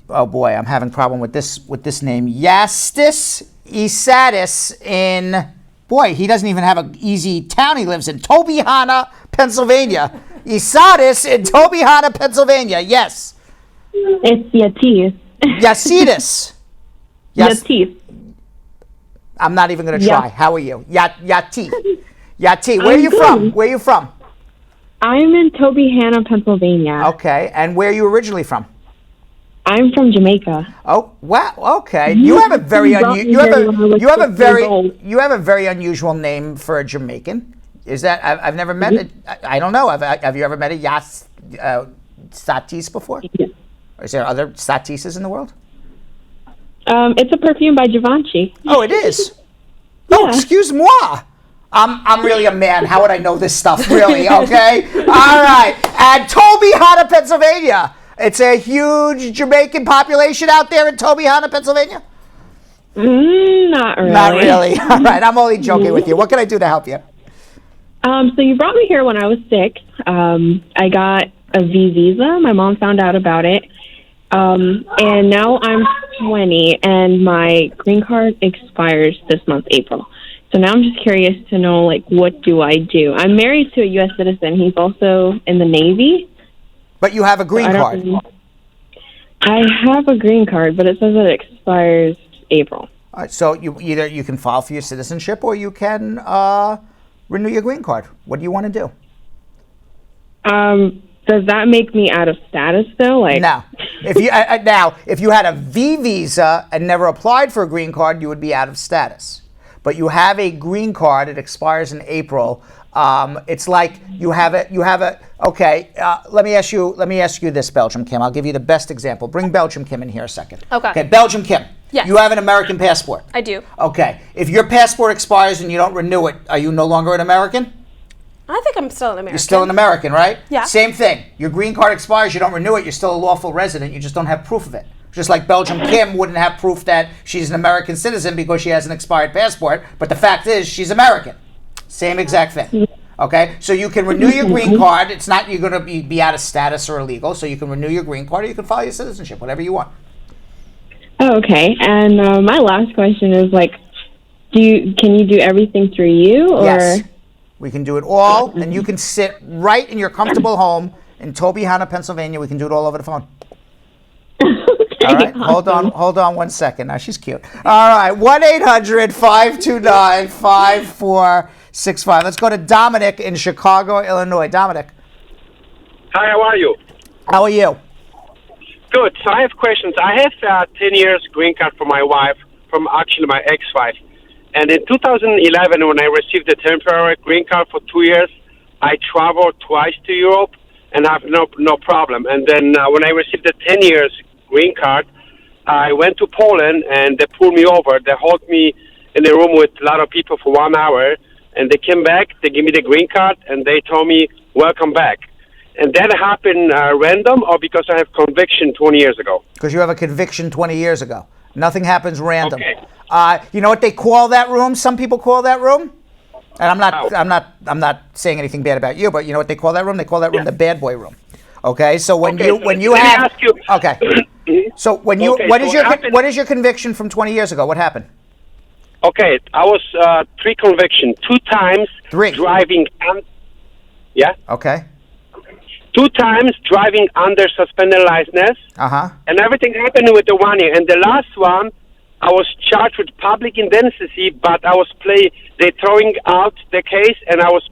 Oh boy, I'm having a problem with this name. Yastis Isatis in, boy, he doesn't even have an easy town he lives in. Tobyhanna, Pennsylvania. Isatis in Tobyhanna, Pennsylvania. Yes. It's Yatis. Yasidis. Yatis. I'm not even going to try. Yeah. How are you? Yati. Yati. Where are you from? Where are you from? I'm in Tobyhanna, Pennsylvania. Okay. And where are you originally from? I'm from Jamaica. Oh, wow. Okay. You have a very very unusual name for a Jamaican. Is that I've never met it. I don't know. Have you ever met a Satis before? Yeah. Is there other Satises in the world? It's a perfume by Givenchy. Oh, it is. Oh, excuse moi. I'm really a man. How would I know this stuff? Really? Okay. All right. And Tobyhanna, Pennsylvania. It's a huge Jamaican population out there in Tobyhanna, Pennsylvania? Not really. Not really. All right. I'm only joking with you. What can I do to help you? So you brought me here when I was sick. I got a V visa. My mom found out about it. And now I'm 20 and my green card expires this month, April. So now I'm just curious to know, what do I do? I'm married to a U.S. citizen. He's also in the Navy. But you have a green card. I have a green card, but it says it expires April. All right, so you can file for your citizenship or you can renew your green card. What do you want to do? Does that make me out of status though? No. If you had a V visa and never applied for a green card, you would be out of status. But you have a green card, it expires in April. It's like you have it. Okay, let me ask you this, Belgium Kim. I'll give you the best example. Bring Belgium Kim in here a second. Okay, Belgium Kim. Yes. You have an American passport. I do. Okay. If your passport expires and you don't renew it, are you no longer an American? I think I'm still an American. You're still an American, right? Yeah. Same thing. Your green card expires, you don't renew it, you're still a lawful resident, you just don't have proof of it. Just like Belgium Kim wouldn't have proof that she's an American citizen because she has an expired passport, but the fact is she's American. Same exact thing. Okay? So you can renew your green card. It's not you're going to be out of status or illegal, so you can renew your green card or you can file your citizenship, whatever you want. Oh, okay. And my last question is can you do everything through you, or? Yes. We can do it all, and you can sit right in your comfortable home in Tobyhanna, Pennsylvania. We can do it all over the phone. Okay, all right, awesome. hold on 1 second. Now she's cute. All right, 1-800-529-5465. Let's go to Dominic in Chicago, Illinois. Dominic. Hi, how are you? How are you? Good. So I have questions. I have 10 years green card for my wife, from actually my ex-wife. And in 2011, when I received the temporary green card for 2 years, I traveled twice to Europe and I have no problem. And then when I received the 10 years green card, I went to Poland and they pulled me over. They held me in a room with a lot of people for 1 hour, and they came back, they gave me the green card, and they told me, welcome back. And that happened random or because I have conviction 20 years ago? Because you have a conviction 20 years ago. Nothing happens random. Okay. You know what they call that room? Some people call that room? And I'm not saying anything bad about you, but you know what they call that room? They call that room the bad boy room. Okay, so what is your conviction from 20 years ago? What happened? Okay, I was 3 conviction, 2 times driving. Yeah. Okay. 2 times driving under suspended license. And everything happened with the 1 year. And the last one, I was charged with public indecency, but I was they throwing out the case, and I was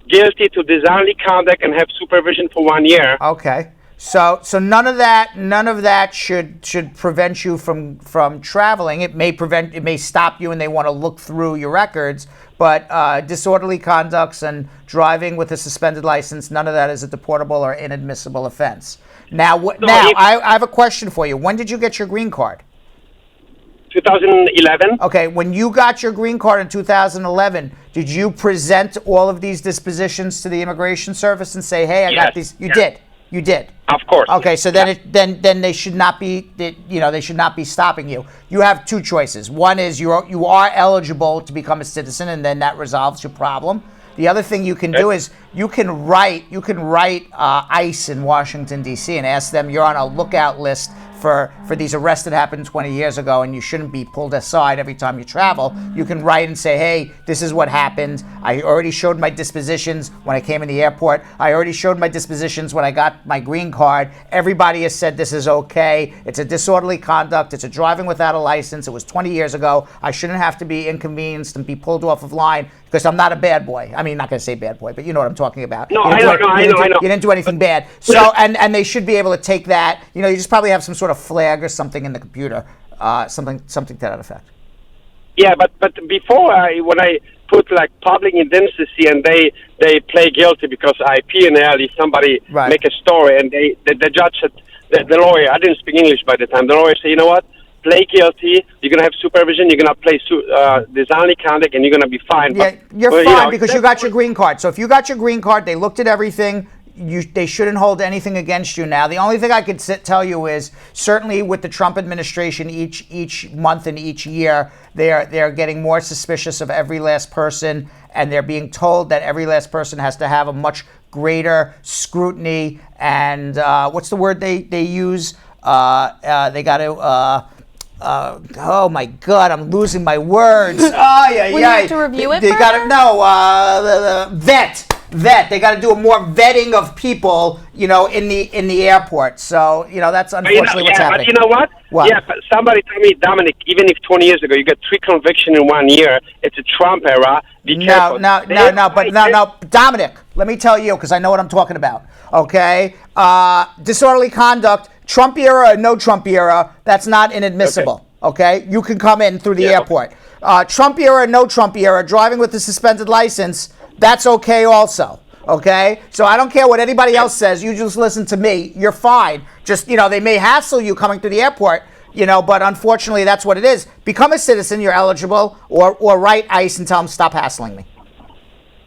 guilty to disorderly conduct and have supervision for 1 year. Okay. So none of that should prevent you from traveling. It may stop you and they want to look through your records, but disorderly conducts and driving with a suspended license, none of that is a deportable or inadmissible offense. Now I have a question for you. When did you get your green card? 2011. Okay, when you got your green card in 2011, did you present all of these dispositions to the Immigration Service and say, "Hey, I got these"? You did. You did. Of course. Okay, so then they should not be they should not be stopping you. You have 2 choices. One is you are eligible to become a citizen, and then that resolves your problem. The other thing you can do is you can write ICE in Washington D.C. and ask them, you're on a lookout list for these arrests that happened 20 years ago, and you shouldn't be pulled aside every time you travel. You can write and say, hey, this is what happened. I already showed my dispositions when I came in the airport. I already showed my dispositions when I got my green card. Everybody has said this is okay. It's a disorderly conduct. It's a driving without a license. It was 20 years ago. I shouldn't have to be inconvenienced and be pulled off of line because I'm not a bad boy. I mean, not going to say bad boy, but you know what I'm talking about. No, I know. You didn't do anything bad. So, and they should be able to take that. You know, you just probably have some sort of flag or something in the computer, something to that effect. Yeah, but before when I put public indecency and they play guilty because I P&L, somebody make a story and the judge said, the lawyer, I didn't speak English by the time, the lawyer said, you know what, play guilty, you're going to have supervision, you're going to play disorderly conduct, and you're going to be fine. Yeah, you're fine because you got your green card. So if you got your green card, they looked at everything, they shouldn't hold anything against you now. The only thing I could tell you is certainly with the Trump administration, each month and each year, they're getting more suspicious of every last person, and they're being told that every last person has to have a much greater scrutiny. And what's the word they use? They got to. Oh my God! I'm losing my words. You have to review it. They got to vet. They got to do a more vetting of people, in the airport. So that's unfortunately what's happening. But you know what? What? Yeah, but somebody told me, Dominic, even if 20 years ago you got 3 convictions in 1 year, it's a Trump era. Be careful. No, Dominic. Let me tell you, because I know what I'm talking about. Okay, disorderly conduct. Trump era or no Trump era, that's not inadmissible, okay? You can come in through the airport. Trump era or no Trump era, driving with a suspended license, that's okay also. Okay? So I don't care what anybody else says. You just listen to me. You're fine. Just, they may hassle you coming through the airport, but unfortunately that's what it is. Become a citizen, you're eligible, or write ICE and tell them stop hassling me.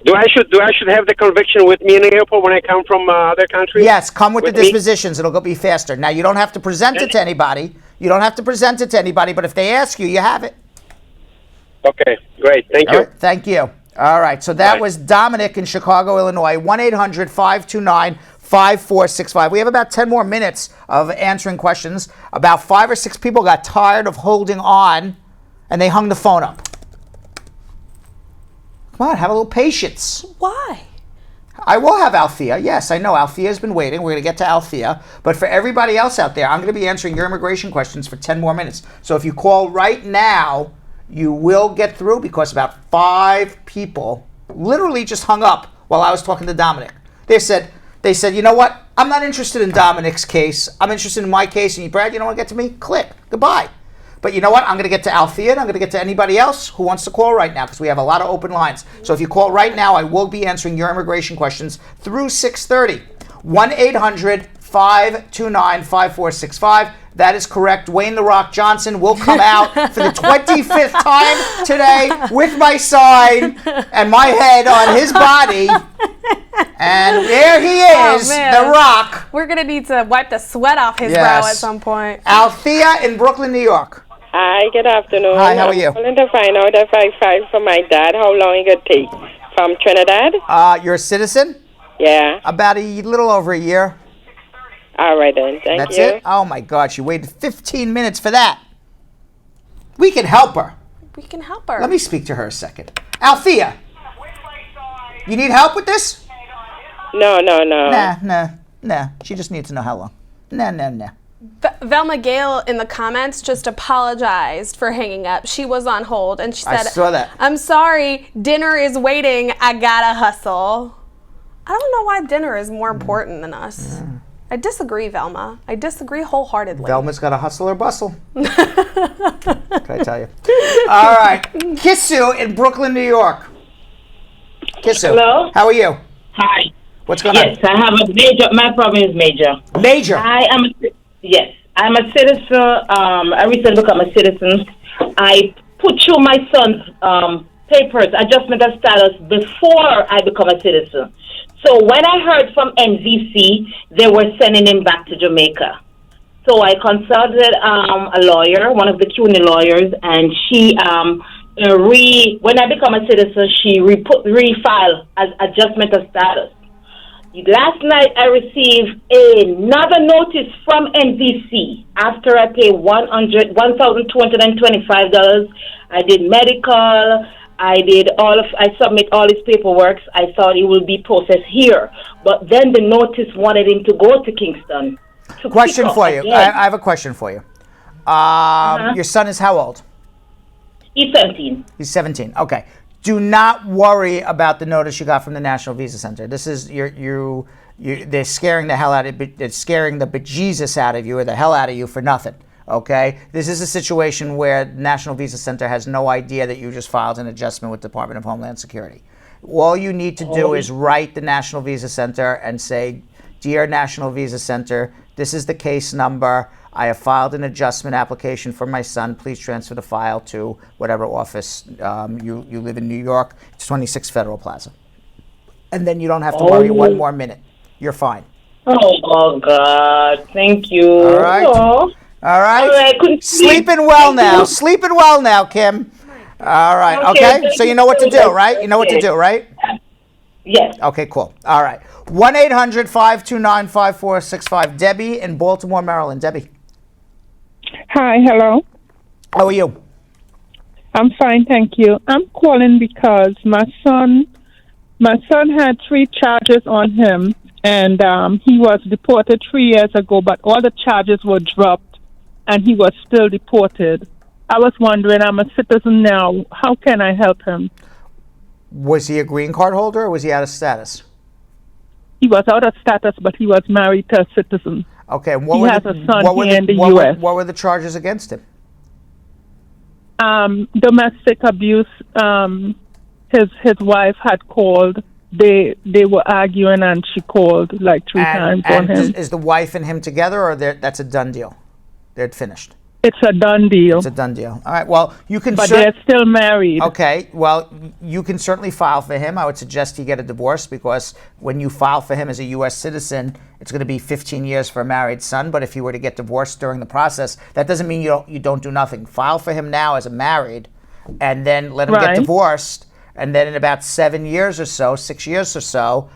Do I should have the conviction with me in the airport when I come from other countries? Yes, come with the dispositions. It'll be faster. Now, you don't have to present it to anybody. But if they ask you, you have it. Okay, great. Thank you. Right, thank you. All right, so that was Dominic in Chicago, Illinois, 1-800-529-5465. We have about 10 more minutes of answering questions. About 5 or 6 people got tired of holding on, and they hung the phone up. Come on, have a little patience. Why? I will have Althea. Yes, I know. Althea's been waiting. We're going to get to Althea. But for everybody else out there, I'm going to be answering your immigration questions for 10 more minutes. So if you call right now, you will get through because about 5 people literally just hung up while I was talking to Dominic. They said, you know what? I'm not interested in Dominic's case. I'm interested in my case. And Brad, you don't want to get to me? Click. Goodbye. But you know what? I'm going to get to Althea, and I'm going to get to anybody else who wants to call right now because we have a lot of open lines. So if you call right now, I will be answering your immigration questions through 6:30. 1-800-529-5465. That is correct. Dwayne "The Rock" Johnson will come out for the 25th time today with my sign and my head on his body. And there he is, The Rock. We're going to need to wipe the sweat off his brow at some point. Althea in Brooklyn, New York. Hi, good afternoon. Hi, how are you? I'm calling to find out if I filed for my dad, how long it could take from Trinidad. You're a citizen? Yeah. About a little over a year. All right, then. Thank you. That's it? Oh, my God. She waited 15 minutes for that. We can help her. We can help her. Let me speak to her a second. Althea, you need help with this? No. Nah. She just needs to know how long. Nah. Velma Gale in the comments just apologized for hanging up. She was on hold, and she said, I saw that. I'm sorry, dinner is waiting. I gotta hustle. I don't know why dinner is more important than us. Yeah. I disagree, Velma. I disagree wholeheartedly. Velma's got to hustle or bustle. Can I tell you? All right. Kissu in Brooklyn, New York. Kissu. Hello? How are you? Hi. What's going on? Yes, I have a major, my problem is major. Major? I'm a citizen. I recently become a citizen. I put through my son's papers, adjustment of status, before I become a citizen. So when I heard from NVC, they were sending him back to Jamaica. So I consulted a lawyer, one of the CUNY lawyers, and she, when I become a citizen, she refiled as adjustment of status. Last night I received another notice from NVC after I paid $1,225. I did medical. I submit all his paperwork. I thought it would be processed here. But then the notice wanted him to go to Kingston. Question for you. I have a question for you. Your son is how old? He's 17. He's 17. Okay. Do not worry about the notice you got from the National Visa Center. This is they're scaring the hell out of you. They're scaring the bejesus out of you or the hell out of you for nothing. Okay? This is a situation where the National Visa Center has no idea that you just filed an adjustment with the Department of Homeland Security. All you need to do is write the National Visa Center and say, Dear National Visa Center, this is the case number. I have filed an adjustment application for my son. Please transfer the file to whatever office you live in New York. It's 26 Federal Plaza. And then you don't have to worry one more minute. You're fine. Oh, God. Thank you. All right. Oh. All right. Sleeping well now. Sleeping well now, Kim. All right. Okay. So you know what to do, right? You know what to do, right? Yes. Okay, cool. All right. 1-800-529-5465. Debbie in Baltimore, Maryland. Debbie. Hi, hello. How are you? I'm fine, thank you. I'm calling because my son had 3 charges on him, and he was deported 3 years ago, but all the charges were dropped, and he was still deported. I was wondering, I'm a citizen now. How can I help him? Was he a green card holder or was he out of status? He was out of status, but he was married to a citizen. Okay. He has a son here in the U.S. What were the charges against him? Domestic abuse, his wife had called. They were arguing, and she called like 3 times on him. Is the wife and him together, or that's a done deal? They're finished. It's a done deal. It's a done deal. All right. Well, you can. But they're still married. Okay. Well, you can certainly file for him. I would suggest he get a divorce, because when you file for him as a U.S. citizen, it's going to be 15 years for a married son. But if you were to get divorced during the process, that doesn't mean you don't do nothing. File for him now as a married, and then let him get divorced. And then in about 7 years or so, 6 years or so,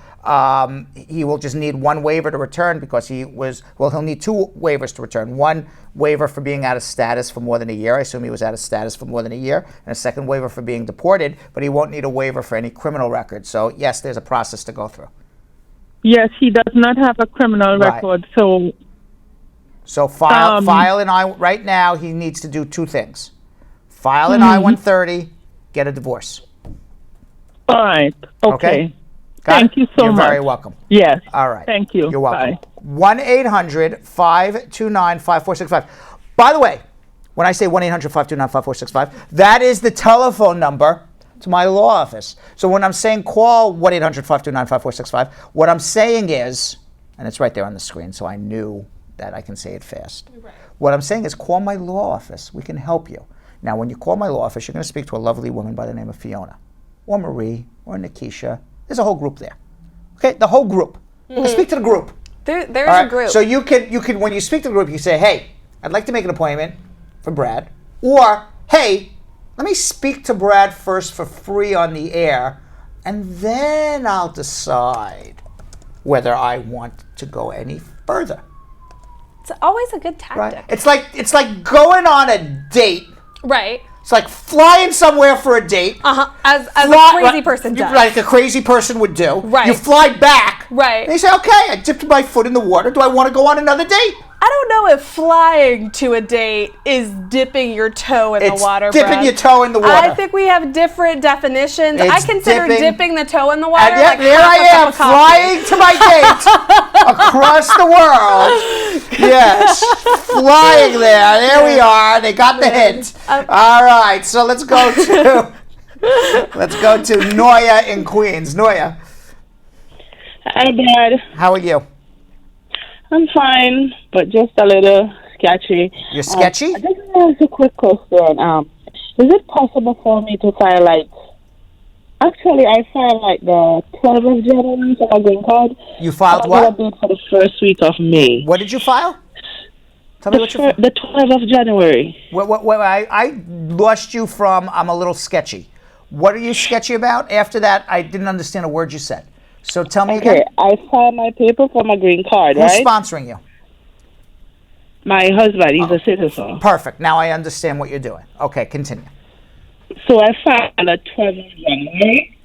he will just need one waiver to return, because he'll need 2 waivers to return. One waiver for being out of status for more than a year. I assume he was out of status for more than a year. And a second waiver for being deported, but he won't need a waiver for any criminal record. So yes, there's a process to go through. Yes, he does not have a criminal record, so... So file an right now, he needs to do 2 things. File an I-130, get a divorce. All right. Okay. Thank you so You're much. very welcome. Yes. All right. Thank you. You're welcome. Bye. 1-800-529-5465. By the way, when I say 1-800-529-5465, that is the telephone number to my law office. So when I'm saying call 1-800-529-5465, what I'm saying is, and it's right there on the screen, so I knew that I can say it fast. Right. What I'm saying is call my law office. We can help you. Now, when you call my law office, you're going to speak to a lovely woman by the name of Fiona, or Marie, or Nikisha. There's a whole group there. Okay, the whole group. Speak to the group. There's a group. So you can when you speak to the group, you say, hey, I'd like to make an appointment for Brad. Or, hey, let me speak to Brad first for free on the air, and then I'll decide whether I want to go any further. It's always a good tactic. Right? It's like going on a date. Right. It's like flying somewhere for a date. As a crazy person does. Like a crazy person would do. Right. You fly back. Right. And you say, okay, I dipped my foot in the water. Do I want to go on another date? I don't know if flying to a date is dipping your toe in the water, dipping Brad. your toe in the water. I think we have different definitions. I consider dipping the toe in the water. And yet, there I am, flying to my date across the world. Yes, flying there. There we are. They got the hint. All right, so let's go to Noya in Queens. Noya. Hi, Dad. How are you? I'm fine, but just a little sketchy. You're sketchy? I just want to ask a quick question. Is it possible for me to file actually I filed the 12th of January for my green card. You filed what? I did for the first week of May. What did you file? Tell me what you filed. The 12th of January. I lost you from I'm a little sketchy. What are you sketchy about? After that, I didn't understand a word you said. So tell me again. Okay, I filed my paper for my green card, Who's right? sponsoring you? My husband, he's a citizen. Perfect. Now I understand what you're doing. Okay, continue. So I filed the 12th of January.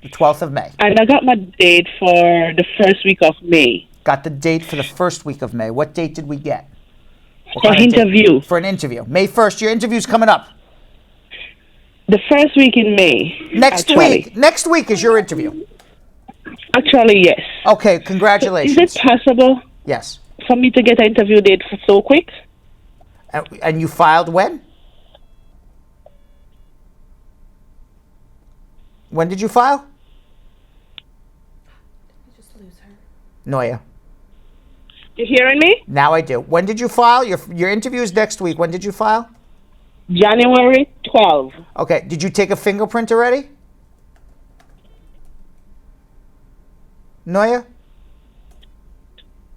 The 12th of May. And I got my date for the first week of May. Got the date for the first week of May. What date did we get? For interview. For an interview. May 1st. Your interview's coming up. The first week in May. Next week. Next week is your interview. Actually, yes. Okay, congratulations. So is it possible? Yes. For me to get an interview date for so quick? And you filed when? When did you file? Did we just lose her? Noya. You hearing me? Now I do. When did you file? Your interview is next week. When did you file? January 12th. Okay. Did you take a fingerprint already? Noya?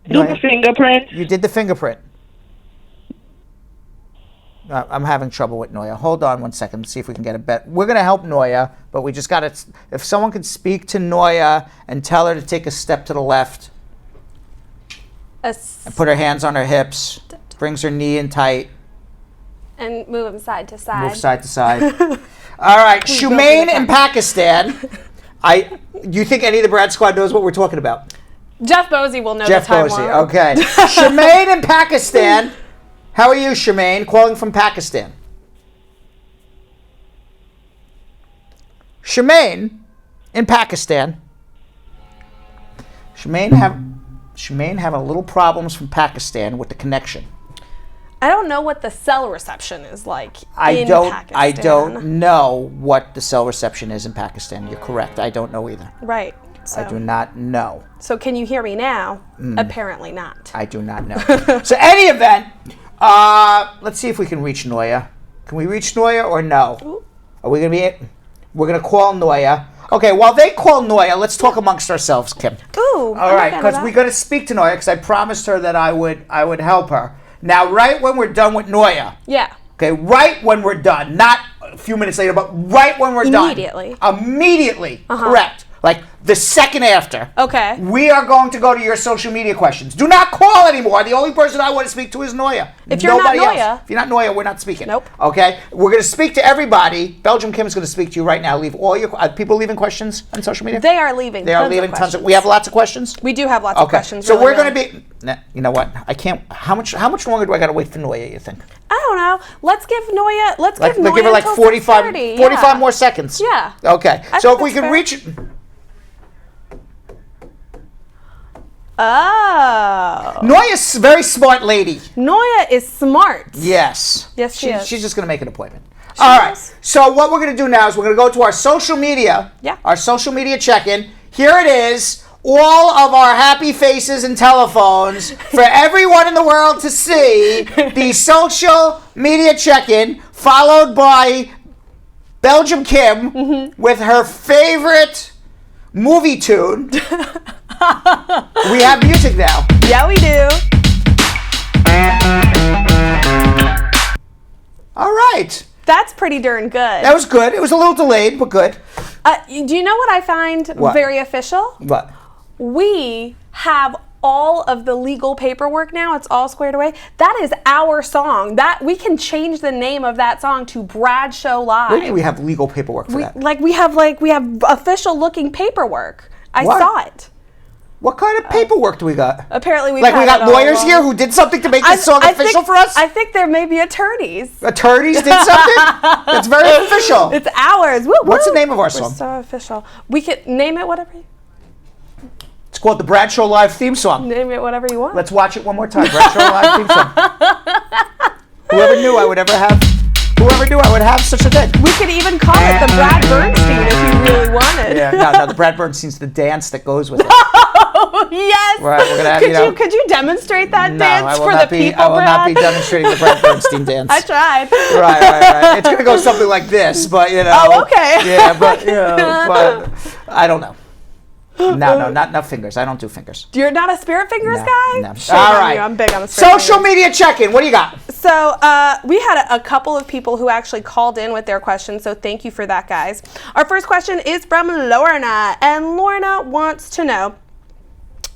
Do the fingerprint. You did the fingerprint. I'm having trouble with Noya. Hold on one second. Let's see if we can get a bet. We're going to help Noya, but we just got to... If someone could speak to Noya and tell her to take a step to the left and put her hands on her hips, brings her knee in tight. And move them side to side. Move side to side. All right. Shumain in Pakistan. Do you think any of the Brad Squad knows what we're talking about? Jeff Bosey will know Jeff the time Bosey, warp. okay. Shumain in Pakistan. How are you, Shumain? Calling from Pakistan. Shumain in Pakistan. Shumain having a little problems from Pakistan with the connection. I don't know what the cell reception is like in Pakistan. I don't know what the cell reception is in Pakistan. You're correct. I don't know either. Right. So. I do not know. So can you hear me now? Apparently not. I do not know. So any event, let's see if we can reach Noya. Can we reach Noya or no? Ooh. Are we going to be... We're going to call Noya. Okay, while they call Noya, let's talk amongst ourselves, Kim. Ooh. All right, because we're going to speak to Noya because I promised her that I would help her. Now, right when we're done with Noya. Yeah. Okay, right when we're done. Not a few minutes later, but right when we're done. Immediately. Correct. Like the second after. Okay. We are going to go to your social media questions. Do not call anymore. The only person I want to speak to is Noya. If you're not Noya. If you're not Noya, we're not speaking. Nope. Okay? We're going to speak to everybody. Belgium Kim is going to speak to you right now. Leave all your people leaving questions on social media? They are leaving. They are leaving tons of. We have lots of questions? We do have lots of questions. So we're going to be. You know what? I can't. How much longer do I got to wait for Noya, you think? I don't know. Let's give Noya. Give her like 45 more seconds. Yeah. Okay. So if we can reach. Oh. Noya's a very smart lady. Noya is smart. Yes. Yes, she is. She's just going to make an appointment. All right. So what we're going to do now is we're going to go to our social media. Yeah. Our social media check-in. Here it is. All of our happy faces and telephones for everyone in the world to see. The social media check-in followed by Belgium Kim with her favorite movie tune. We have music now. Yeah, we do. All right. That's pretty darn good. That was good. It was a little delayed, but good. Do you know what I find very official? What? We have all of the legal paperwork now. It's all squared away. That is our song. That we can change the name of that song to Brad Show Live. What do you mean we have legal paperwork for that? We have official looking paperwork. I saw it. What kind of paperwork do we got? Apparently we got lawyers here who did something to make this song official for us? I think there may be attorneys. Attorneys did something? That's very official. It's ours. Woo, What's the name of our song? We're so official. We can name it whatever. It's called the Brad Show Live theme song. Name it whatever you want. Let's watch it one more time. Brad Show Live theme song. Whoever knew I would have such a thing. We could even call it the Brad Bernstein if you really wanted. Yeah, no, the Brad Bernstein's the dance that goes with it. Oh, yes. Right, we're gonna have, could you demonstrate that dance for the people, I will Brad? not be demonstrating the Brad Bernstein dance. I tried. Right. It's gonna go something like this, but Oh, okay. Yeah, but but I don't know. No, not enough fingers. I don't do fingers. You're not a Spirit Fingers guy? No. Shame All on right. you. I'm big on the Spirit Social Fingers. media check-in. What do you got? So we had a couple of people who actually called in with their questions, so thank you for that, guys. Our first question is from Lorna, and Lorna wants to know,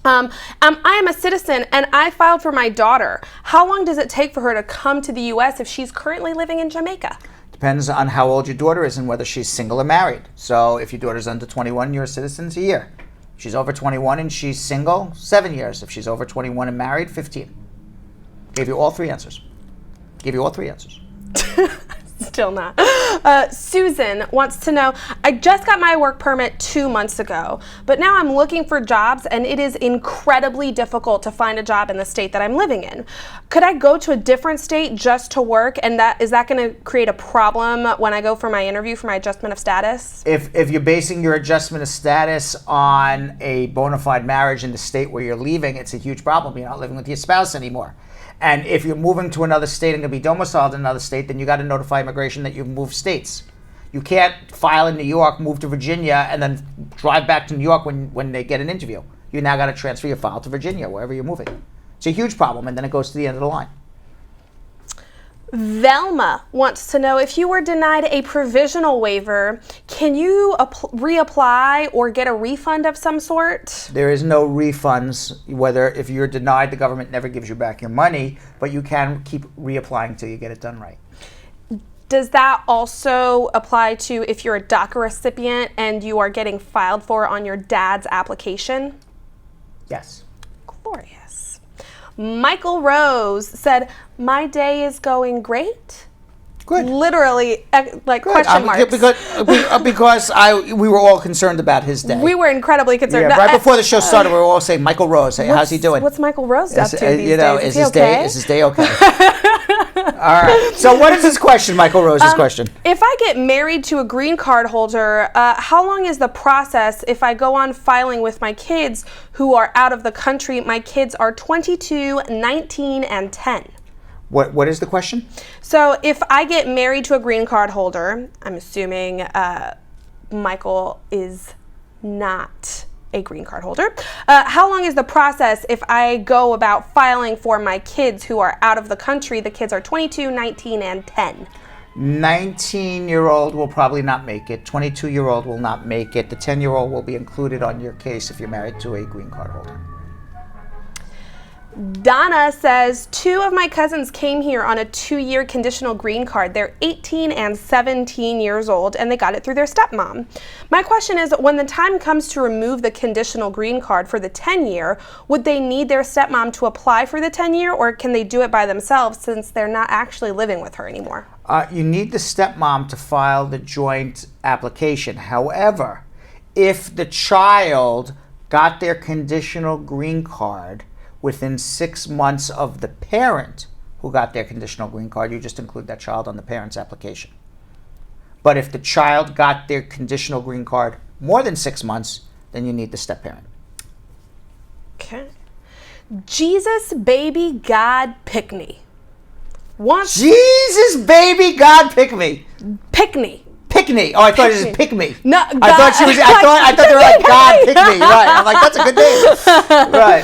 I am a citizen and I filed for my daughter. How long does it take for her to come to the U.S. if she's currently living in Jamaica? Depends on how old your daughter is and whether she's single or married. So if your daughter's under 21, you're a citizen, it's a year. If she's over 21 and she's single, 7 years. If she's over 21 and married, 15. Gave you all three answers. Still not. Susan wants to know, I just got my work permit 2 months ago, but now I'm looking for jobs and it is incredibly difficult to find a job in the state that I'm living in. Could I go to a different state just to work, and is that going to create a problem when I go for my interview for my adjustment of status? If you're basing your adjustment of status on a bona fide marriage in the state where you're leaving, it's a huge problem. You're not living with your spouse anymore. And if you're moving to another state and going to be domiciled in another state, then you got to notify immigration that you've moved states. You can't file in New York, move to Virginia, and then drive back to New York when they get an interview. You now got to transfer your file to Virginia, wherever you're moving. It's a huge problem, and then it goes to the end of the line. Velma wants to know, if you were denied a provisional waiver, can you reapply or get a refund of some sort? There is no refunds. If you're denied, the government never gives you back your money, but you can keep reapplying until you get it done right. Does that also apply to if you're a DACA recipient and you are getting filed for on your dad's application? Yes. Glorious. Michael Rose said, my day is going great. Good. Literally, like Good. question marks. Because we were all concerned about his day. We were incredibly concerned. Yeah, right before the show started, we were all saying, Michael Rose, hey, how's he doing? What's Michael Rose up to these days? Is his day okay? right. So what is this question, Michael Rose's question? If I get married to a green card holder, how long is the process if I go on filing with my kids who are out of the country? My kids are 22, 19, and 10. What is the question? So if I get married to a green card holder, I'm assuming Michael is not a green card holder. How long is the process if I go about filing for my kids who are out of the country? The kids are 22, 19, and 10. 19-year-old will probably not make it. 22-year-old will not make it. The 10-year-old will be included on your case if you're married to a green card holder. Donna says, 2 of my cousins came here on a 2-year conditional green card. They're 18 and 17 years old, and they got it through their stepmom. My question is, when the time comes to remove the conditional green card for the 10-year, would they need their stepmom to apply for the 10-year, or can they do it by themselves since they're not actually living with her anymore? You need the stepmom to file the joint application. However, if the child got their conditional green card within 6 months of the parent who got their conditional green card, you just include that child on the parent's application. But if the child got their conditional green card more than 6 months, then you need the step-parent. Okay. Jesus baby God pick me. Jesus baby God pick me. Pick me. Pick me. Oh, I thought it was pick me. No, I thought she was. I thought they were like God pick me. Right. I'm like, that's a good name. Right.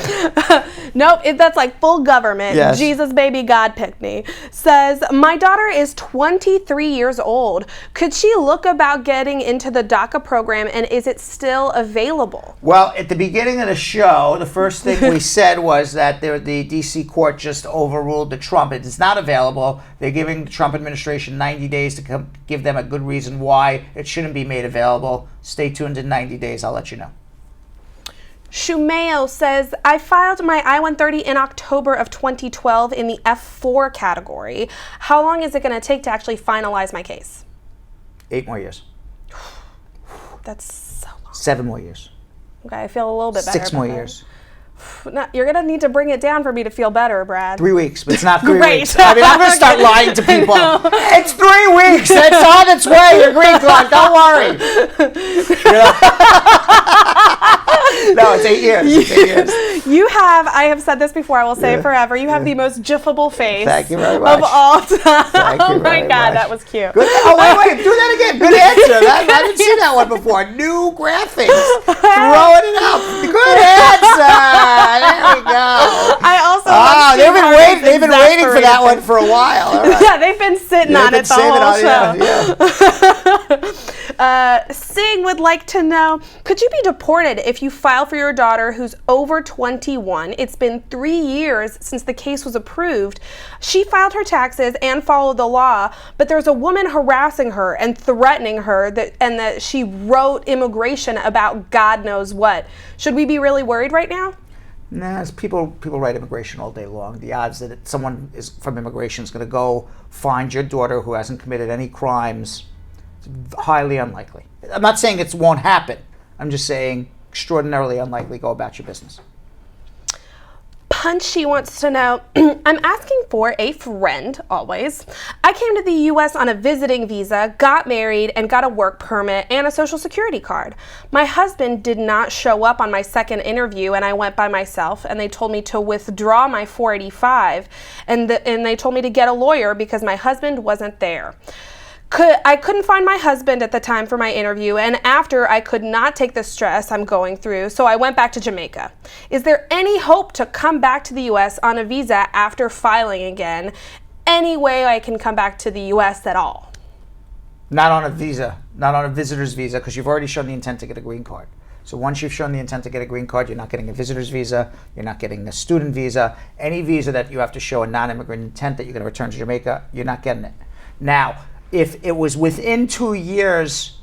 Nope, that's like full government. Yes. Jesus baby God pick me. Says, my daughter is 23 years old. Could she look about getting into the DACA program, and is it still available? Well, at the beginning of the show, the first thing we said was that the D.C. court just overruled the Trump. It is not available. They're giving the Trump administration 90 days to give them a good reason why it shouldn't be made available. Stay tuned in 90 days. I'll let you know. Shumeo says, I filed my I-130 in October of 2012 in the F4 category. How long is it going to take to actually finalize my case? 8 more years. That's so long. 7 more years. Okay, I feel a little bit better. 6 more years. No, you're going to need to bring it down for me to feel better, Brad. 3 weeks, but it's not 3 Great. weeks. I mean, I'm going to start lying to people. It's 3 weeks. It's on its way. Your green card. Don't worry. No, it's 8 years. It's 8 years. You have, I have said this before, I will say it forever, you have the most jiffable face Thank you very much. of all time. Thank you Oh my very God, much. that was cute. Good. Oh, wait, do that again. Good answer. I didn't see that one before. New graphics. Throwing it up. Good answer. There we go. I also they've been waiting for that one for a while. All right. Yeah, they've been sitting on it the whole show. Sing would like to know, could you be deported if you file for your daughter who's over 21? It's been 3 years since the case was approved. She filed her taxes and followed the law, but there's a woman harassing her and threatening her that she wrote immigration about God knows what. Should we be really worried right now? Nah, people write immigration all day long. The odds that someone from immigration is going to go find your daughter who hasn't committed any crimes, it's highly unlikely. I'm not saying it won't happen. I'm just saying extraordinarily unlikely. Go about your business. Punchy wants to know, I'm asking for a friend, always. I came to the U.S. on a visiting visa, got married, and got a work permit and a social security card. My husband did not show up on my second interview, and I went by myself, and they told me to withdraw my 485, and they told me to get a lawyer because my husband wasn't there. I couldn't find my husband at the time for my interview, and after I could not take the stress I'm going through, so I went back to Jamaica. Is there any hope to come back to the U.S. on a visa after filing again? Any way I can come back to the U.S. at all? Not on a visa, not on a visitor's visa, because you've already shown the intent to get a green card. So once you've shown the intent to get a green card, you're not getting a visitor's visa, you're not getting a student visa. Any visa that you have to show a non-immigrant intent that you're going to return to Jamaica, you're not getting it. Now, if it was within 2 years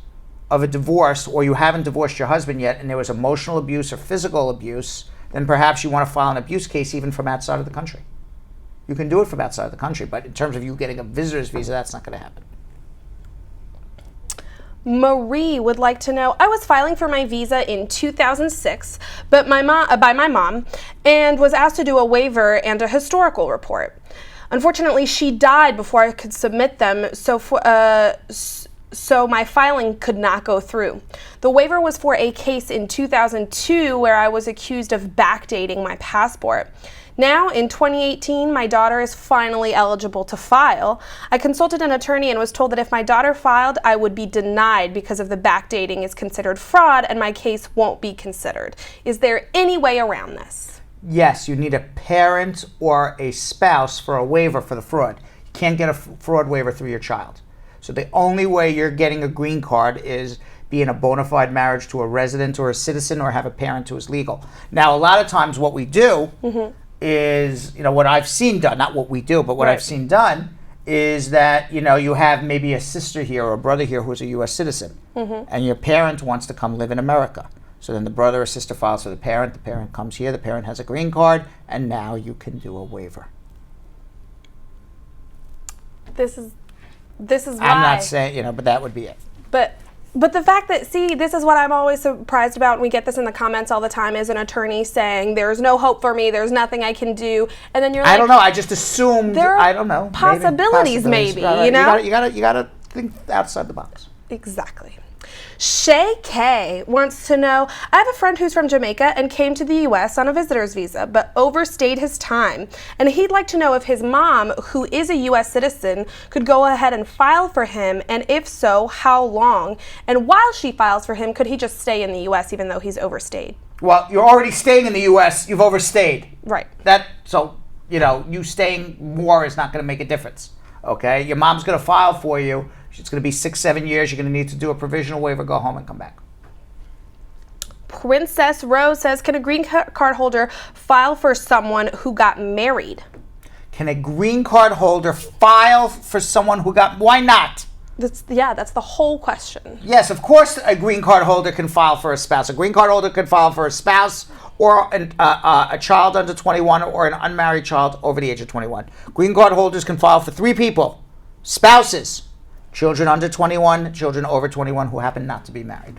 of a divorce, or you haven't divorced your husband yet, and there was emotional abuse or physical abuse, then perhaps you want to file an abuse case even from outside of the country. You can do it from outside of the country, but in terms of you getting a visitor's visa, that's not going to happen. Marie would like to know, I was filing for my visa in 2006 but by my mom and was asked to do a waiver and a historical report. Unfortunately, she died before I could submit them, so my filing could not go through. The waiver was for a case in 2002 where I was accused of backdating my passport. Now, in 2018, my daughter is finally eligible to file. I consulted an attorney and was told that if my daughter filed, I would be denied because of the backdating is considered fraud and my case won't be considered. Is there any way around this? Yes, you need a parent or a spouse for a waiver for the fraud. You can't get a fraud waiver through your child. So the only way you're getting a green card is be in a bona fide marriage to a resident or a citizen or have a parent who is legal. Now, a lot of times what we do is, what I've seen done, not what we do, but what I've seen done is that, you have maybe a sister here or a brother here who's a U.S. citizen, and your parent wants to come live in America. So then the brother or sister files for the parent comes here, the parent has a green card, and now you can do a waiver. This is why. I'm not saying, but that would be it. But the fact that, this is what I'm always surprised about, and we get this in the comments all the time, is an attorney saying, there's no hope for me, there's nothing I can do, and then you're like, I don't know, I just assumed, I don't know. Possibilities, maybe, right. you know? You gotta think outside the box. Exactly. Shay K wants to know, I have a friend who's from Jamaica and came to the U.S. on a visitor's visa, but overstayed his time. And he'd like to know if his mom, who is a U.S. citizen, could go ahead and file for him, and if so, how long? And while she files for him, could he just stay in the U.S. even though he's overstayed? Well, you're already staying in the U.S., you've overstayed. Right. You staying more is not going to make a difference, okay? Your mom's going to file for you. It's going to be 6-7 years. You're going to need to do a provisional waiver, go home and come back. Princess Rose says, can a green card holder file for someone who got married? Can a green card holder file for someone who got, why not? That's the whole question. Yes, of course a green card holder can file for a spouse. A green card holder can file for a spouse or a child under 21 or an unmarried child over the age of 21. Green card holders can file for 3 people: spouses, children under 21, children over 21 who happen not to be married.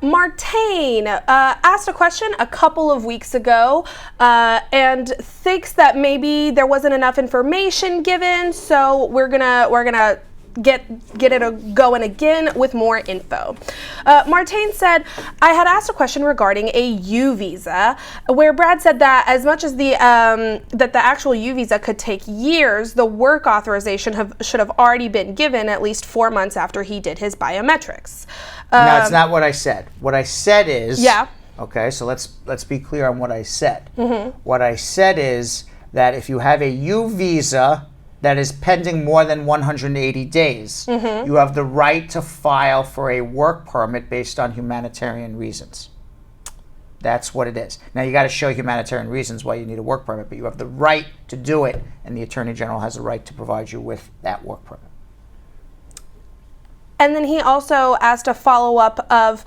Martine asked a question a couple of weeks ago and thinks that maybe there wasn't enough information given, so we're gonna get it going again with more info. Martine said, I had asked a question regarding a U visa, where Brad said that as much as that the actual U visa could take years, the work authorization should have already been given at least 4 months after he did his biometrics. No, it's not what I said. What I said is, yeah. Okay, so let's be clear on what I said. What I said is that if you have a U visa that is pending more than 180 days, you have the right to file for a work permit based on humanitarian reasons. That's what it is. Now, you got to show humanitarian reasons why you need a work permit, but you have the right to do it, and the Attorney General has the right to provide you with that work permit. And then he also asked a follow-up of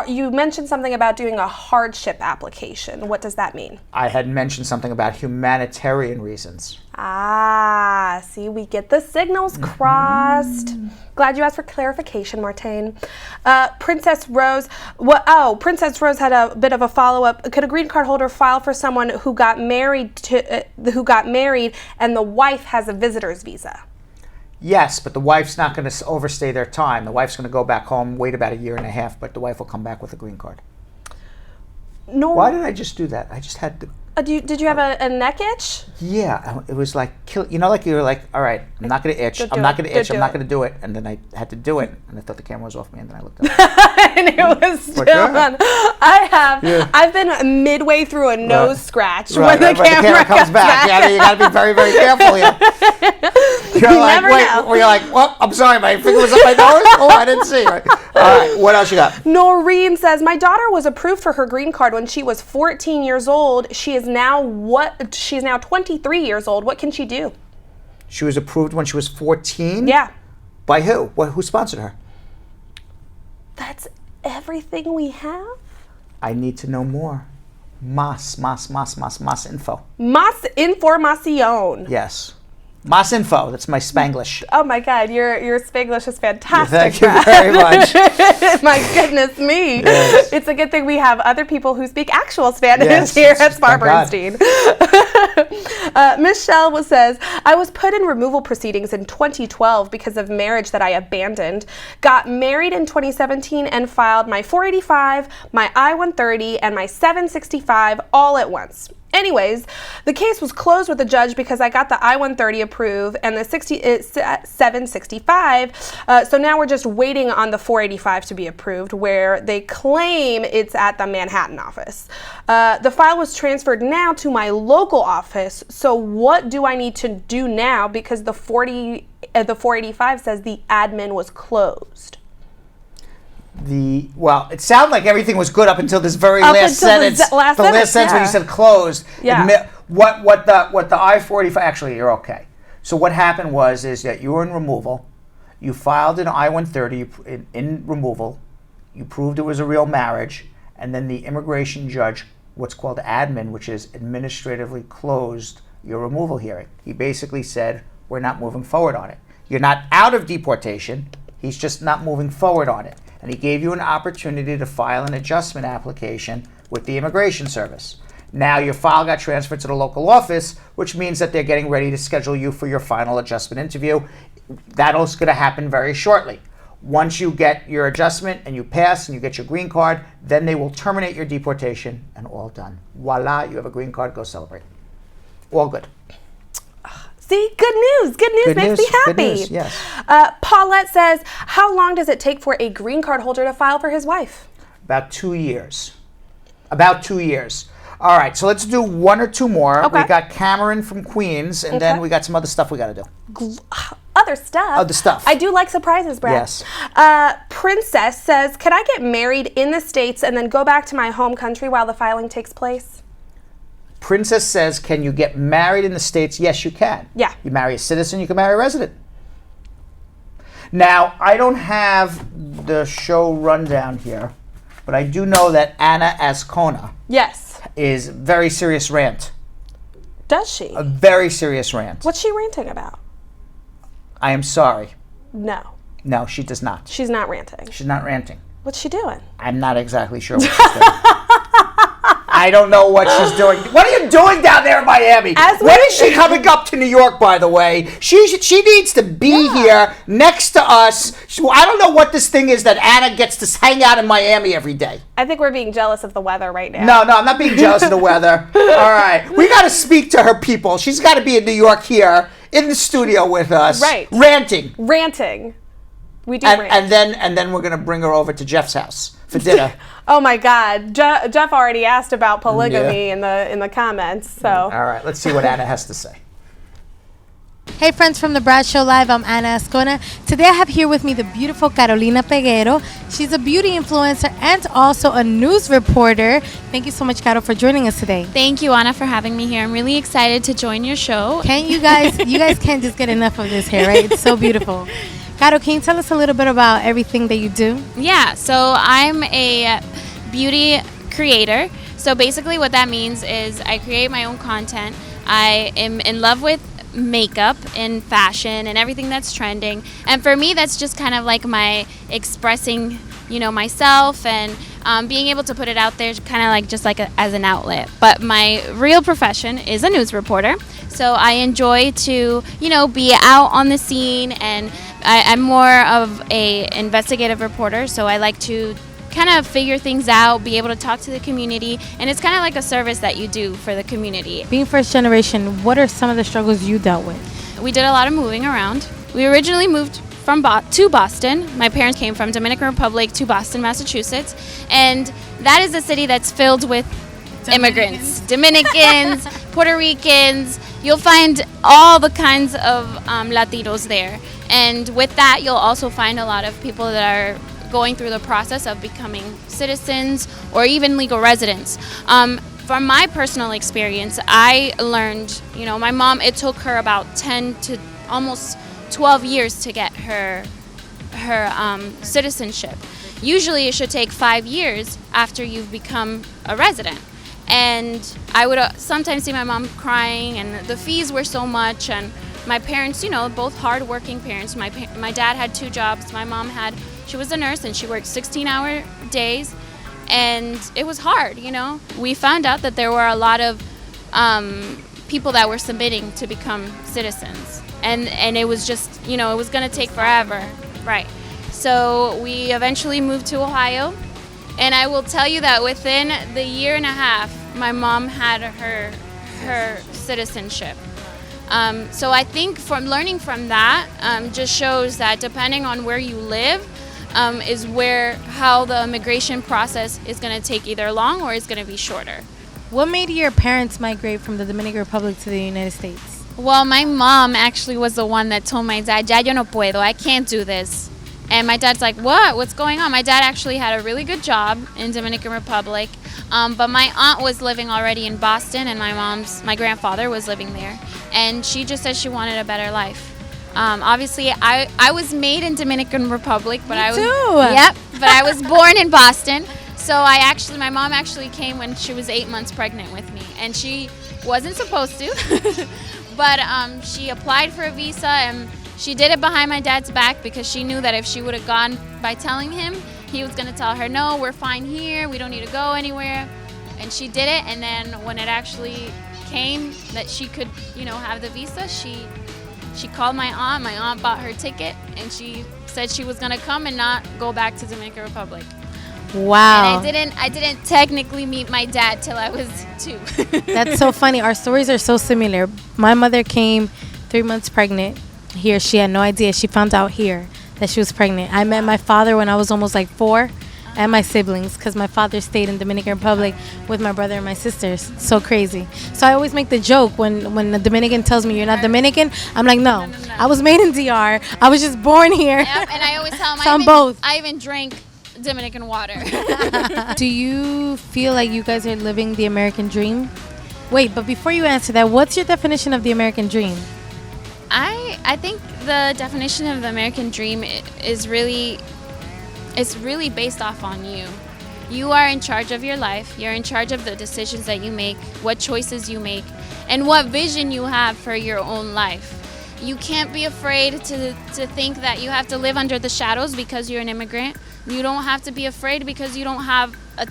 you mentioned something about doing a hardship application. What does that mean? I had mentioned something about humanitarian reasons. Ah, see, we get the signals crossed. Glad you asked for clarification, Martine. Princess Rose, Princess Rose had a bit of a follow-up. Could a green card holder file for someone who got married and the wife has a visitor's visa? Yes, but the wife's not going to overstay their time. The wife's going to go back home, wait about 1.5 years, but the wife will come back with a green card. No. Why did I just do that? I just had to. Did you have a neck itch? Yeah, it was like, you were like, all right, I'm not going to itch, I'm not going to itch, I'm not going to do it. And then I had to do it, and I thought the camera was off me, and then I looked up. And it was still on. I've been midway through a nose scratch when the camera comes back. Yeah, you got to be very, very careful here. You're like, never know. You're like, well, I'm sorry, my finger was up my nose. Oh, I didn't see. Right. All right, what else you got? Noreen says, my daughter was approved for her green card when she was 14 years old. She is now She's now 23 years old. What can she do? She was approved when she was 14? Yeah. By who? Who sponsored her? That's everything we have? I need to know more. Más info. Más información. Yes. Mas info. That's my Spanglish. Oh my God, your Spanglish is fantastic. Thank you very much. My goodness me. Yes. It's a good thing we have other people who speak actual Spanish here at Spar Bernstein. Michelle says, I was put in removal proceedings in 2012 because of marriage that I abandoned. Got married in 2017 and filed my 485, my I-130, and my 765 all at once. Anyways, the case was closed with the judge because I got the I-130 approved and the 765. So now we're just waiting on the 485 to be approved, where they claim it's at the Manhattan office. The file was transferred now to my local office. So what do I need to do now? Because the 485 says the admin was closed. Well, it sounded like everything was good up until this very last sentence. The last sentence when you said closed. Yeah. What the I-45, actually, you're okay. So what happened is that you were in removal. You filed an I-130 in removal. You proved it was a real marriage. And then the immigration judge, what's called admin, which is administratively closed your removal hearing. He basically said, we're not moving forward on it. You're not out of deportation. He's just not moving forward on it. And he gave you an opportunity to file an adjustment application with the Immigration Service. Now your file got transferred to the local office, which means that they're getting ready to schedule you for your final adjustment interview. That's going to happen very shortly. Once you get your adjustment and you pass and you get your green card, then they will terminate your deportation and all done. Voila, you have a green card, go celebrate. All good. See, good news. Good news makes me happy. Good news, yes. Paulette says, how long does it take for a green card holder to file for his wife? About 2 years. About 2 years. All right, so let's do one or two more. Okay. We got Cameron from Queens, and then we got some other stuff we got to do. Other stuff? Other stuff. I do like surprises, Brad. Yes. Princess says, can I get married in the States and then go back to my home country while the filing takes place? Princess says, can you get married in the States? Yes, you can. Yeah. You marry a citizen, you can marry a resident. Now, I don't have the show rundown here, but I do know that Anna Azcona is very serious rant. Does she? A very serious rant. What's she ranting about? I am sorry. No. No, she does not. She's not ranting. She's not ranting. What's she doing? I'm not exactly sure what she's doing. I don't know what she's doing. What are you doing down there in Miami? When is she coming up to New York, by the way? She needs to be here next to us. I don't know what this thing is that Anna gets to hang out in Miami every day. I think we're being jealous of the weather right now. No, I'm not being jealous of the weather. All right. We got to speak to her people. She's got to be in New York here in the studio with us. Right. Ranting. We do rant. And then we're going to bring her over to Jeff's house for dinner. Oh my God, Jeff already asked about polygamy in the comments. So all right, let's see what Anna has to say. Hey friends from the Brad Show Live, I'm Anna Azcona. Today I have here with me the beautiful Carolina Peguero. She's a beauty influencer and also a news reporter. Thank you so much, Caro, for joining us today. Thank you, Anna, for having me here. I'm really excited to join your show. Can't you guys can't just get enough of this hair, right? It's so beautiful. Caro, can you tell us a little bit about everything that you do? Yeah, so I'm a beauty creator. So basically what that means is I create my own content. I am in love with makeup and fashion and everything that's trending. And for me, that's just kind of like my expressing, myself and being able to put it out there kind of like just like as an outlet. But my real profession is a news reporter. So I enjoy to, be out on the scene, and I'm more of a investigative reporter. So I like to kind of figure things out, be able to talk to the community, and it's kind of like a service that you do for the community. Being first generation, what are some of the struggles you dealt with? We did a lot of moving around. We originally moved to Boston. My parents came from Dominican Republic to Boston, Massachusetts, and that is a city that's filled with immigrants, Dominicans, Puerto Ricans. You'll find all the kinds of Latinos there, and with that you'll also find a lot of people that are going through the process of becoming citizens or even legal residents. From my personal experience, I learned, my mom, it took her about 10 to almost 12 years to get her citizenship. Usually it should take 5 years after you've become a resident. And I would sometimes see my mom crying, and the fees were so much, and my parents, both hardworking parents. My dad had 2 jobs. My mom she was a nurse and she worked 16-hour days, and it was hard. We found out that there were a lot of people that were submitting to become citizens, and it was just, it was going to take forever, right? So we eventually moved to Ohio, and I will tell you that within the year and a half, my mom had her citizenship. So I think from learning from that just shows that depending on where you live is how the immigration process is going to take either long or is going to be shorter. What made your parents migrate from the Dominican Republic to the United States? Well, my mom actually was the one that told my dad, "Ya yo no puedo, I can't do this." And my dad's like, "What? What's going on?" My dad actually had a really good job in Dominican Republic, but my aunt was living already in Boston, and my grandfather was living there, and she just said she wanted a better life. Obviously, I was made in Dominican Republic, but but I was born in Boston. So my mom actually came when she was 8 months pregnant with me, and she wasn't supposed to, but she applied for a visa, and she did it behind my dad's back because she knew that if she would have gone by telling him, he was going to tell her, "No, we're fine here, we don't need to go anywhere." And she did it, and then when it actually came that she could, have the visa, she called my aunt bought her ticket, and she said she was going to come and not go back to Dominican Republic. Wow. And I didn't technically meet my dad till I was 2. That's so funny. Our stories are so similar. My mother came 3 months pregnant here. She had no idea. She found out here that she was pregnant. I met my father when I was almost like 4, and my siblings, because my father stayed in Dominican Republic with my brother and my sisters. So crazy. So I always make the joke when a Dominican tells me you're not Dominican, I'm like, no. I was made in DR. I was just born here. Yep, and I always tell them I even drank Dominican water. Do you feel like you guys are living the American dream? Wait, but before you answer that, what's your definition of the American dream? I think the definition of the American dream is really based off on you. You are in charge of your life. You're in charge of the decisions that you make, what choices you make, and what vision you have for your own life. You can't be afraid to think that you have to live under the shadows because you're an immigrant. You don't have to be afraid because you don't have a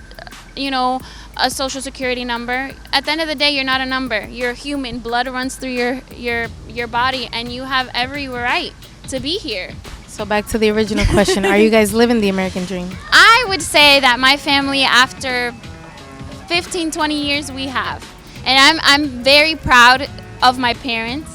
social security number. At the end of the day, you're not a number. You're a human. Blood runs through your body, and you have every right to be here. So back to the original question, are you guys living the American dream? I would say that my family, after 15, 20 years, we have. And I'm very proud of my parents.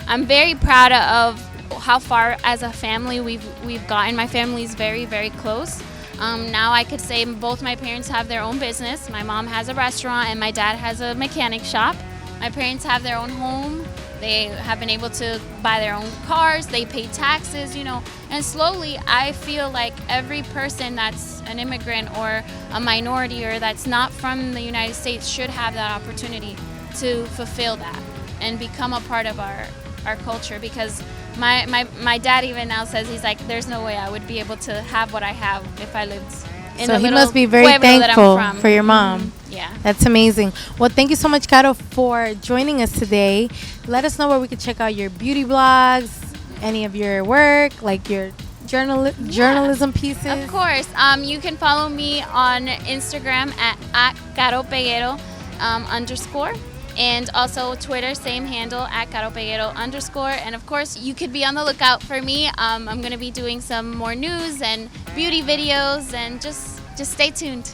I'm very proud of how far as a family we've gotten. My family is very, very close. Now I could say both my parents have their own business. My mom has a restaurant and my dad has a mechanic shop. My parents have their own home. They have been able to buy their own cars. They pay taxes, And slowly I feel like every person that's an immigrant or a minority or that's not from the United States should have that opportunity to fulfill that and become a part of our culture, because my dad even now says, he's like, there's no way I would be able to have what I have if I lived in the little So he must be very thankful for your mom. Mm-hmm. Yeah. That's amazing. Well, thank you so much, Caro, for joining us today. Let us know where we can check out your beauty blogs, any of your work, like your journalism pieces. Of course. You can follow me on Instagram at Caro Peguero _. And also Twitter, same handle, at Caro Peguero _. And of course, you could be on the lookout for me. I'm going to be doing some more news and beauty videos, and just stay tuned.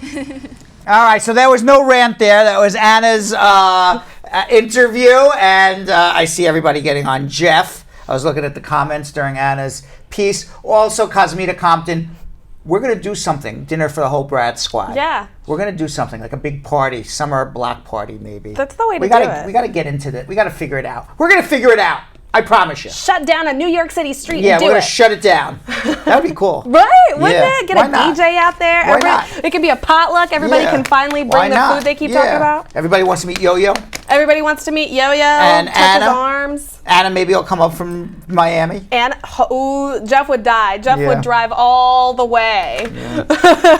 All right, so there was no rant there. That was Anna's interview, and I see everybody getting on Jeff. I was looking at the comments during Anna's piece. Also, Cosmita Compton, we're going to do something, dinner for the whole Brad squad. Yeah. We're going to do something, like a big party, summer block party maybe. That's the way to do it. We got to get into it. We got to figure it out. We're going to figure it out. I promise you. Shut down a New York City street and do it. Yeah, we're going to shut it down. That would be cool. Right? Wouldn't it? Get a DJ out there. Why not? It could be a potluck. Everybody can finally bring the food they keep talking about. Everybody wants to meet Yo-Yo. Everybody wants to meet Yo-Yo. And touch Anna. his arms. Anna maybe will come up from Miami. And Jeff would die. Jeff would drive all the way. Yeah.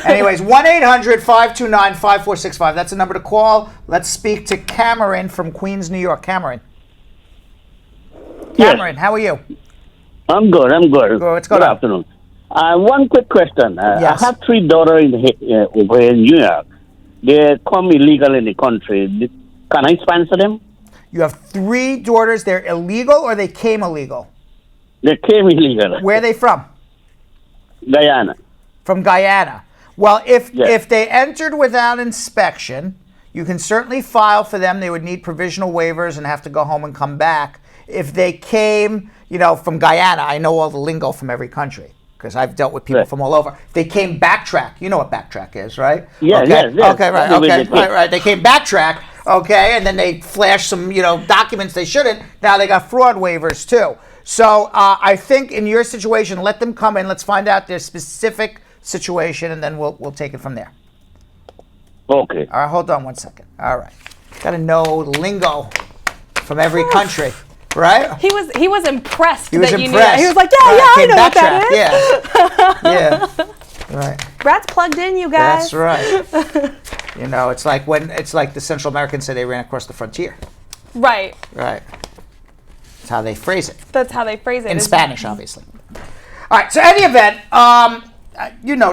Anyways, 1-800-529-5465. That's the number to call. Let's speak to Cameron from Queens, New York. Cameron. Cameron, how are you? I'm good. Good. What's going Good on? afternoon. One quick question. Yes. I have 3 daughters over in New York. They come illegal in the country. Can I sponsor them? You have 3 daughters. They're illegal or they came illegal? They came illegal. Where are they from? Guyana. From Guyana. Well, if Yes. they entered without inspection, you can certainly file for them. They would need provisional waivers and have to go home and come back. If they came, from Guyana, I know all the lingo from every country because I've dealt with people from all over. If they came backtrack. You know what backtrack is, right? Yeah, okay. yes. Okay, right. Okay, right. They came backtrack. Okay, and then they flashed some, documents they shouldn't. Now they got fraud waivers too. So I think in your situation, let them come in. Let's find out their specific situation, and then we'll take it from there. Okay. All right, hold on one second. All right, got to know the lingo from every country, right? He was impressed He was that you knew impressed. that. He was like, I know what that is. Yeah. Right. Brad's plugged in, you guys. That's right. It's like the Central Americans say they ran across the frontier. Right. Right. That's how they phrase it. That's how they phrase it. In Spanish, obviously. All right. So, any event,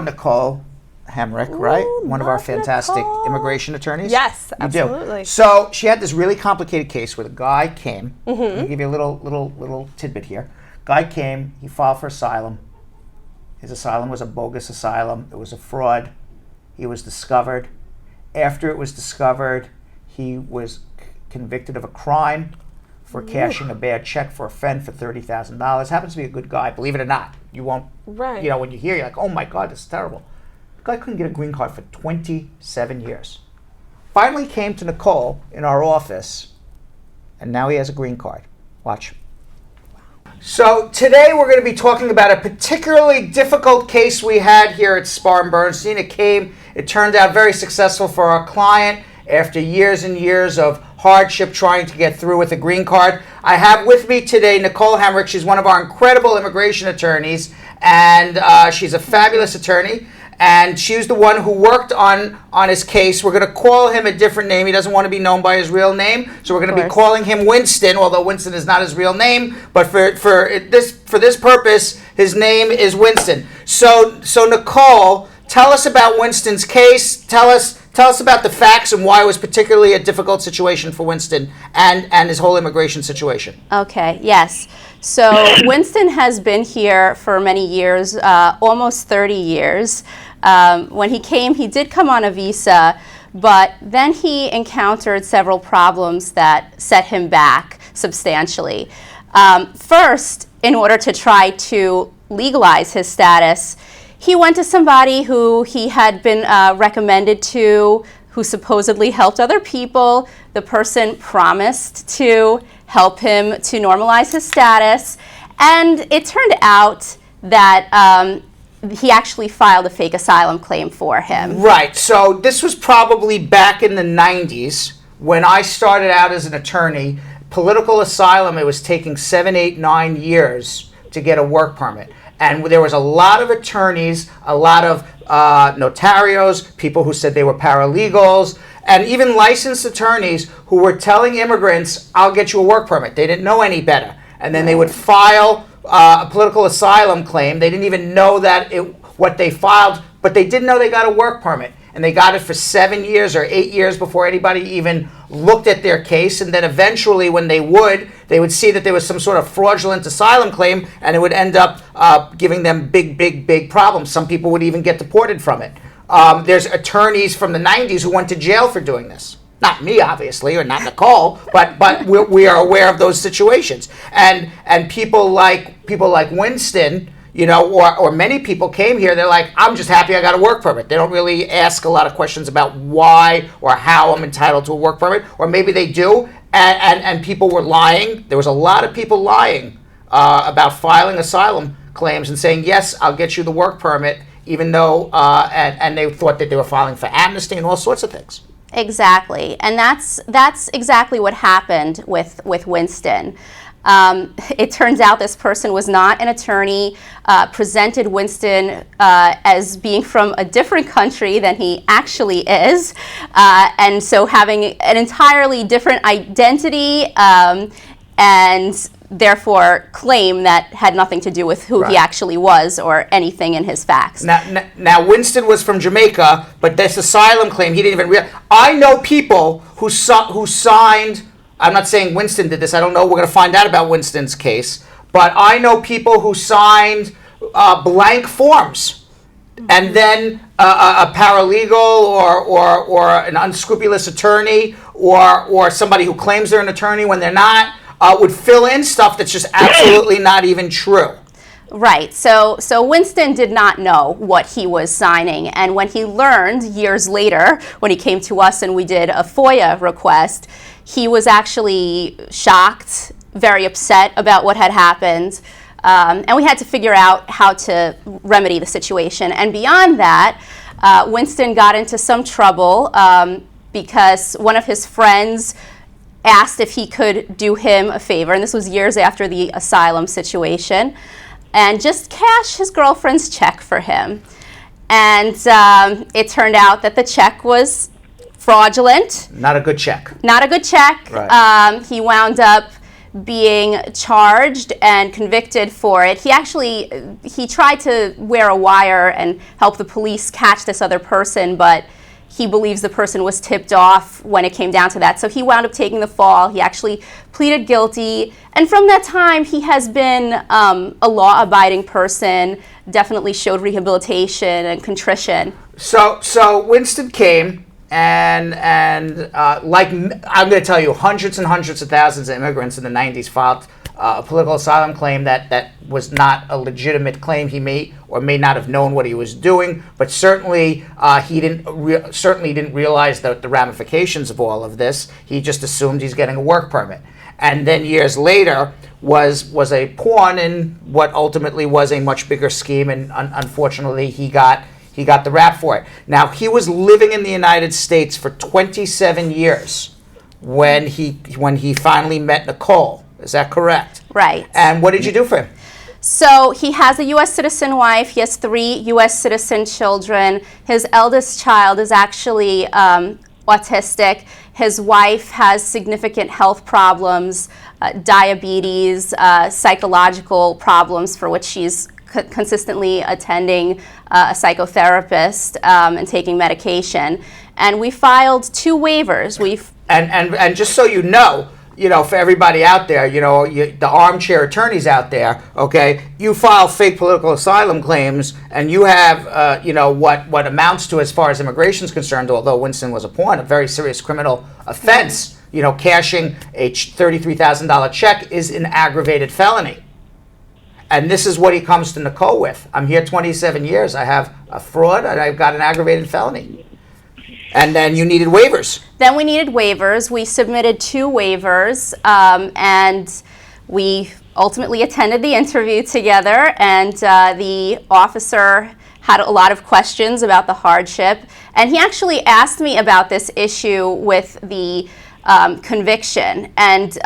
Nicole Hemrick, right? One of our fantastic immigration attorneys. Yes, You do. absolutely. So she had this really complicated case where the guy came. I'll give you a little tidbit here. Guy came. He filed for asylum. His asylum was a bogus asylum. It was a fraud. He was discovered. After it was discovered, he was convicted of a crime for cashing a bad check for a friend for $30,000. Happens to be a good guy, believe it or not. You won't, Right. When you hear, you're like, oh my God, this is terrible. The guy couldn't get a green card for 27 years. Finally came to Nicole in our office, and now he has a green card. Watch. So today we're going to be talking about a particularly difficult case we had here at Spar and Bernstein. It turned out very successful for our client after years and years of hardship trying to get through with a green card. I have with me today Nicole Hemrick. She's one of our incredible immigration attorneys, and she's a fabulous attorney. And she was the one who worked on his case. We're going to call him a different name. He doesn't want to be known by his real name, so we're going to be calling him Winston, although Winston is not his real name. But for this purpose, his name is Winston. So Nicole, tell us about Winston's case. Tell us about the facts and why it was particularly a difficult situation for Winston and his whole immigration situation. Okay, yes. So Winston has been here for many years, almost 30 years. When he came, he did come on a visa, but then he encountered several problems that set him back substantially. First, in order to try to legalize his status, he went to somebody who he had been recommended to, who supposedly helped other people. The person promised to help him to normalize his status, and it turned out that he actually filed a fake asylum claim for him. Right. So this was probably back in the 90s when I started out as an attorney. Political asylum, it was taking 7, 8, 9 years to get a work permit. And there was a lot of attorneys, a lot of notarios, people who said they were paralegals, and even licensed attorneys who were telling immigrants, I'll get you a work permit. They didn't know any better. And then they would file a political asylum claim. They didn't even know what they filed, but they did know they got a work permit. And they got it for 7 years or 8 years before anybody even looked at their case. And then eventually when they would see that there was some sort of fraudulent asylum claim, and it would end up giving them big problems. Some people would even get deported from it. There's attorneys from the 90s who went to jail for doing this. Not me, obviously, or not Nicole, but we are aware of those situations. And people like Winston, or many people came here, they're like, I'm just happy I got a work permit. They don't really ask a lot of questions about why or how I'm entitled to a work permit, or maybe they do, and people were lying. There was a lot of people lying about filing asylum claims and saying, yes, I'll get you the work permit, even though, and they thought that they were filing for amnesty and all sorts of things. Exactly, and that's exactly what happened with Winston. It turns out this person was not an attorney, presented Winston as being from a different country than he actually is, and so having an entirely different identity, and therefore claim that had nothing to do with who he actually was or anything in his facts. Now, Winston was from Jamaica, but this asylum claim, he didn't even realize. I know people who signed, I'm not saying Winston did this, I don't know, we're going to find out about Winston's case, but I know people who signed blank forms, and then a paralegal or an unscrupulous attorney or somebody who claims they're an attorney when they're not, would fill in stuff that's just absolutely not even true. Right. So Winston did not know what he was signing. And when he learned years later, when he came to us and we did a FOIA request, he was actually shocked, very upset about what had happened. And we had to figure out how to remedy the situation. And beyond that, Winston got into some trouble because one of his friends asked if he could do him a favor, and this was years after the asylum situation, and just cash his girlfriend's check for him. And it turned out that the check was fraudulent. Not a good check. Not a good check. Right. He wound up being charged and convicted for it. He tried to wear a wire and help the police catch this other person, but he believes the person was tipped off when it came down to that. So he wound up taking the fall. He actually pleaded guilty. And from that time, he has been a law-abiding person, definitely showed rehabilitation and contrition. So Winston came, and like I'm going to tell you, hundreds and hundreds of thousands of immigrants in the 90s filed a political asylum claim that was not a legitimate claim. He may or may not have known what he was doing, but certainly he didn't realize the ramifications of all of this. He just assumed he's getting a work permit, and then years later was a pawn in what ultimately was a much bigger scheme, and unfortunately he got the rap for it. Now, he was living in the United States for 27 years when he finally met Nicole. Is that correct? Right. And what did you do for him? So he has a U.S. citizen wife. He has 3 U.S. citizen children. His eldest child is actually autistic. His wife has significant health problems, diabetes, psychological problems for which she's consistently attending a psychotherapist and taking medication. And we filed 2 waivers. And just so you know, for everybody out there, the armchair attorneys out there, okay, you file fake political asylum claims, and you have, what amounts to, as far as immigration is concerned, although Winston was a pawn, a very serious criminal offense. Cashing a $33,000 check is an aggravated felony. And this is what he comes to Nicole with. I'm here 27 years. I have a fraud, and I've got an aggravated felony. And then you needed waivers. Then we needed waivers. We submitted 2 waivers, and we ultimately attended the interview together, and the officer had a lot of questions about the hardship. And he actually asked me about this issue with the conviction. And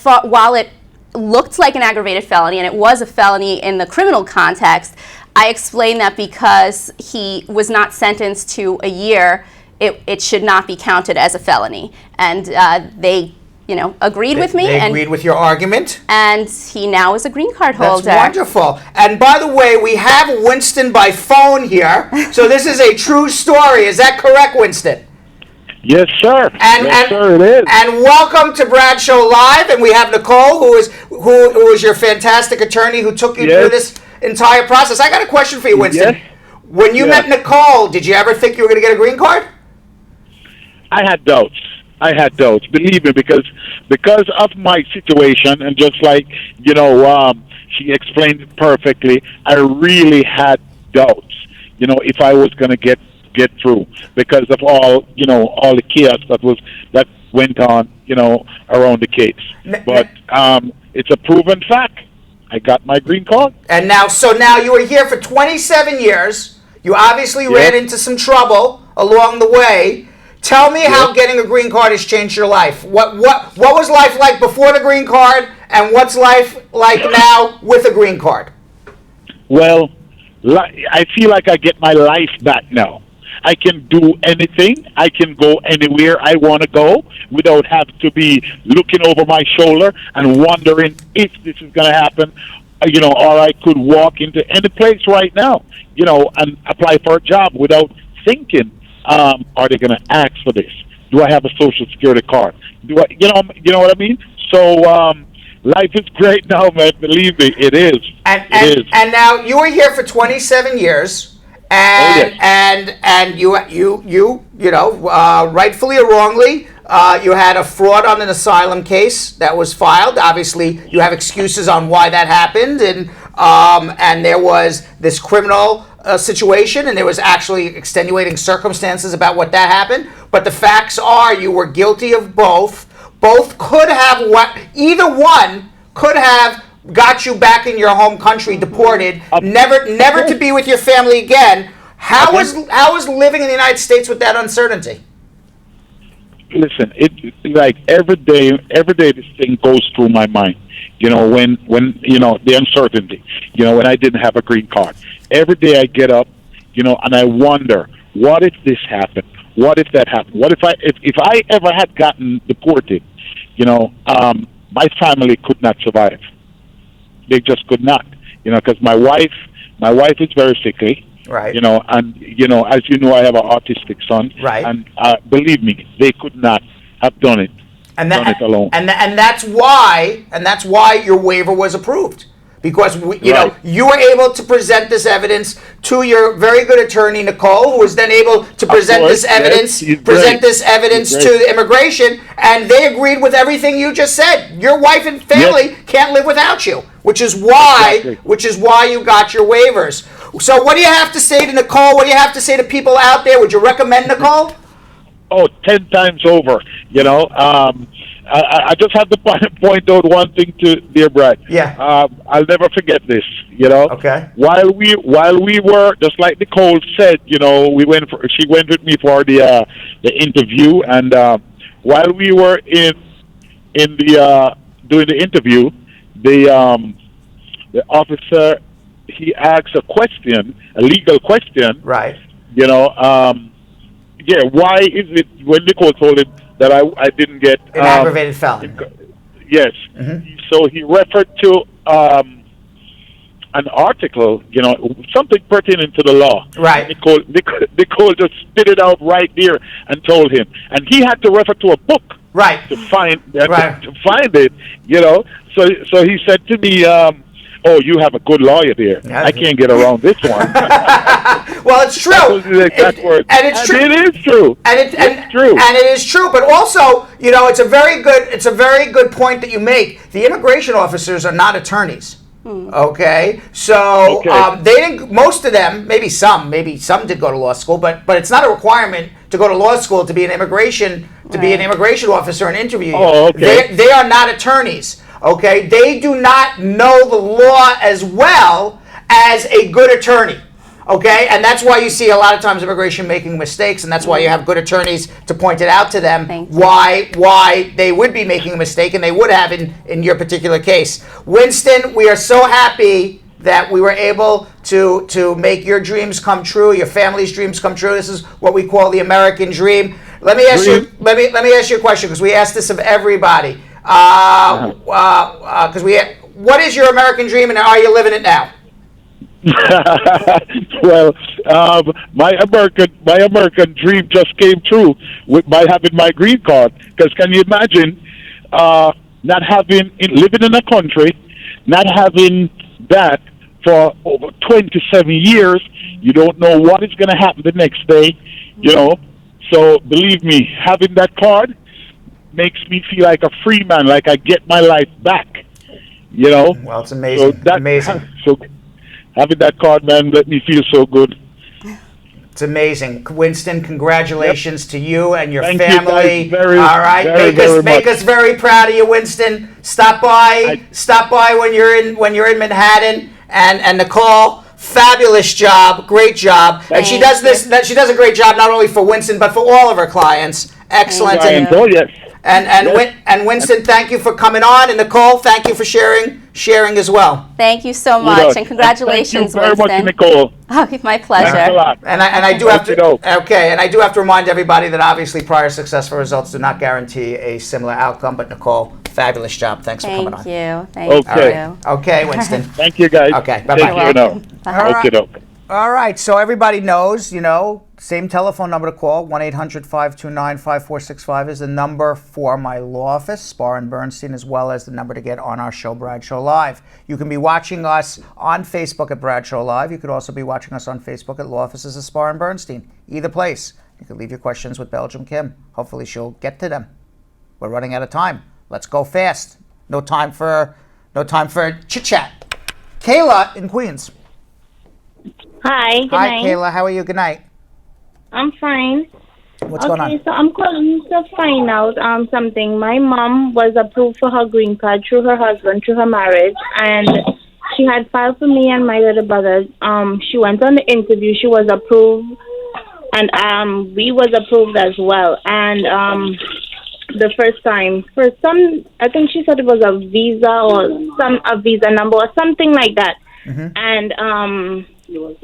while it looked like an aggravated felony, and it was a felony in the criminal context, I explained that because he was not sentenced to a year, it should not be counted as a felony. And they agreed with me. They agreed with your argument. And he now is a green card holder. That's wonderful. And by the way, we have Winston by phone here, so this is a true story. Is that correct, Winston? Yes, sir. Yes, sir, it is. And welcome to Bradshaw Live. And we have Nicole, who is your fantastic attorney who took you through this entire process. I got a question for you, Winston. Yes. When you met Nicole, did you ever think you were going to get a green card? I had doubts. Believe me, because of my situation, and just like she explained it perfectly, I really had doubts. If I was going to get through, because of all the chaos that went on around the case. But it's a proven fact. I got my green card. And now you were here for 27 years. You obviously ran into some trouble along the way. Tell me how getting a green card has changed your life. What was life like before the green card, and what's life like now with a green card? Well, I feel like I get my life back now. I can do anything. I can go anywhere I want to go without having to be looking over my shoulder and wondering if this is going to happen, or I could walk into any place right now, and apply for a job without thinking, are they going to ask for this? Do I have a social security card? Do I, you know what I mean? So, life is great now, man. Believe me, it is. And now you were here for 27 years, and you rightfully or wrongly, you had a fraud on an asylum case that was filed. Obviously, you have excuses on why that happened, and there was this criminal situation, and there was actually extenuating circumstances about what that happened. But the facts are, you were guilty of both. Both could have either one could have got you back in your home country, deported, never to be with your family again. How was living in the United States with that uncertainty? Listen, it like every day this thing goes through my mind. When the uncertainty. When I didn't have a green card. Every day I get up, and I wonder, what if this happened? What if that happened? What if I ever had gotten deported? My family could not survive. They just could not. Because my wife is very sickly. Right. And as you know, I have an autistic son. Right. And believe me, they could not have done it. And done it alone. And that's why your waiver was approved. Because you were able to present this evidence to your very good attorney Nicole, who was then able to present this evidence to the immigration, and they agreed with everything you just said. Your wife and family can't live without you, which is why you got your waivers. So what do you have to say to Nicole? What do you have to say to people out there? Would you recommend Nicole? Oh, 10 times over. I just have to point out one thing to dear Brad. Yeah. I'll never forget this. Okay. While we were, just like Nicole said, she went with me for the interview, and while we were in the doing the interview, the officer, he asked a legal question. Right. Why is it when Nicole told him that I didn't get an aggravated felony? Yes. Mm-hmm. So he referred to an article, something pertaining to the law. Right. Nicole just spit it out right there and told him, and he had to refer to a book. Right. To find it. So he said to me, "Oh, you have a good lawyer there. I can't get around this one." Well, it's true. And it's true. It is true. It's true. And it is true. But also, it's a very good point that you make. The immigration officers are not attorneys. Okay, so they didn't. Most of them, maybe some did go to law school, but it's not a requirement to go to law school to be an immigration officer and interview you. Oh, okay. They are not attorneys. Okay, they do not know the law as well as a good attorney. Okay, and that's why you see a lot of times immigration making mistakes, and that's why you have good attorneys to point it out to them why they would be making a mistake, and they would have in your particular case. Winston, we are so happy that we were able to make your dreams come true, your family's dreams come true. This is what we call the American dream. Let me ask you a question, because we ask this of everybody. What is your American dream, and are you living it now? Well, my American dream just came true by having my green card. Because can you imagine living in a country, not having that for over 27 years? You don't know what is going to happen the next day, So believe me, having that card makes me feel like a free man, like I get my life back. Well, it's amazing. Amazing. So having that card, man, let me feel so good. It's amazing. Winston, congratulations to you and your Thank family. You guys all right, make us very proud of you, Winston. Stop by when you're in Manhattan. And Nicole, fabulous job, great job. And she does a great job not only for Winston but for all of her clients. Excellent. And Winston, thank you for coming on, and Nicole, thank you for sharing as well. Thank you so much, and congratulations, Thank you very Winston. much, Nicole. Oh, my pleasure. Thanks a lot. And I do have to remind everybody that obviously prior successful results do not guarantee a similar outcome. But Nicole, fabulous job. Thanks for coming on. Thank you. Okay, Winston. Thank you, guys. Okay, bye Take care now. bye. All right, so everybody knows, same telephone number to call, 1-800-529-5465 is the number for my law office, Spar and Bernstein, as well as the number to get on our show, Bradshaw Live. You can be watching us on Facebook at Bradshaw Live. You could also be watching us on Facebook at Law Offices of Spar and Bernstein. Either place. You can leave your questions with Belgium Kim. Hopefully she'll get to them. We're running out of time. Let's go fast. No time for chit-chat. Kayla in Queens. Hi, good night. Hi, Kayla. How are you? Good night. I'm fine. What's going on? Okay, so I'm calling to find out something. My mom was approved for her green card through her husband, through her marriage, and she had filed for me and my little brother. She went on the interview. She was approved, and we was approved as well. And the first time, for some, I think she said it was a visa or a visa number or something like that. Mm-hmm. And we were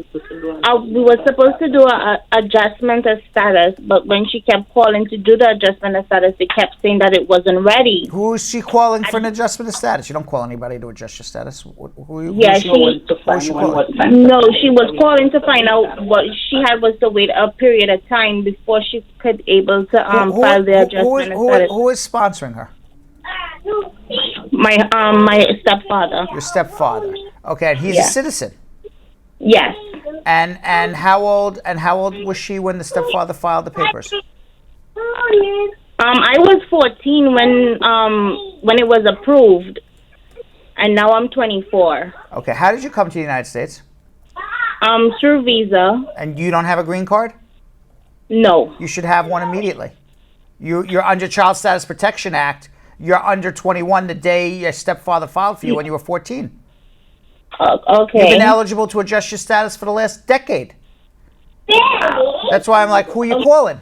supposed to do a adjustment of status, but when she kept calling to do the adjustment of status, they kept saying that it wasn't ready. Who is she calling for an adjustment of status? You don't call anybody to adjust your status. Who Yeah, she was calling to find out what she had was to wait a period of time before she could able to file the adjustment of status. Who is sponsoring her? My stepfather. Your stepfather. Okay, and he's a citizen. Yes. And how old was she when the stepfather filed the papers? I was 14 when it was approved, and now I'm 24. Okay, how did you come to the United States? Through visa. And you don't have a green card? No. You should have one immediately. You're under Child Status Protection Act. You're under 21 the day your stepfather filed for you when you were 14. Okay. You've been eligible to adjust your status for the last decade. That's why I'm like, who are you calling?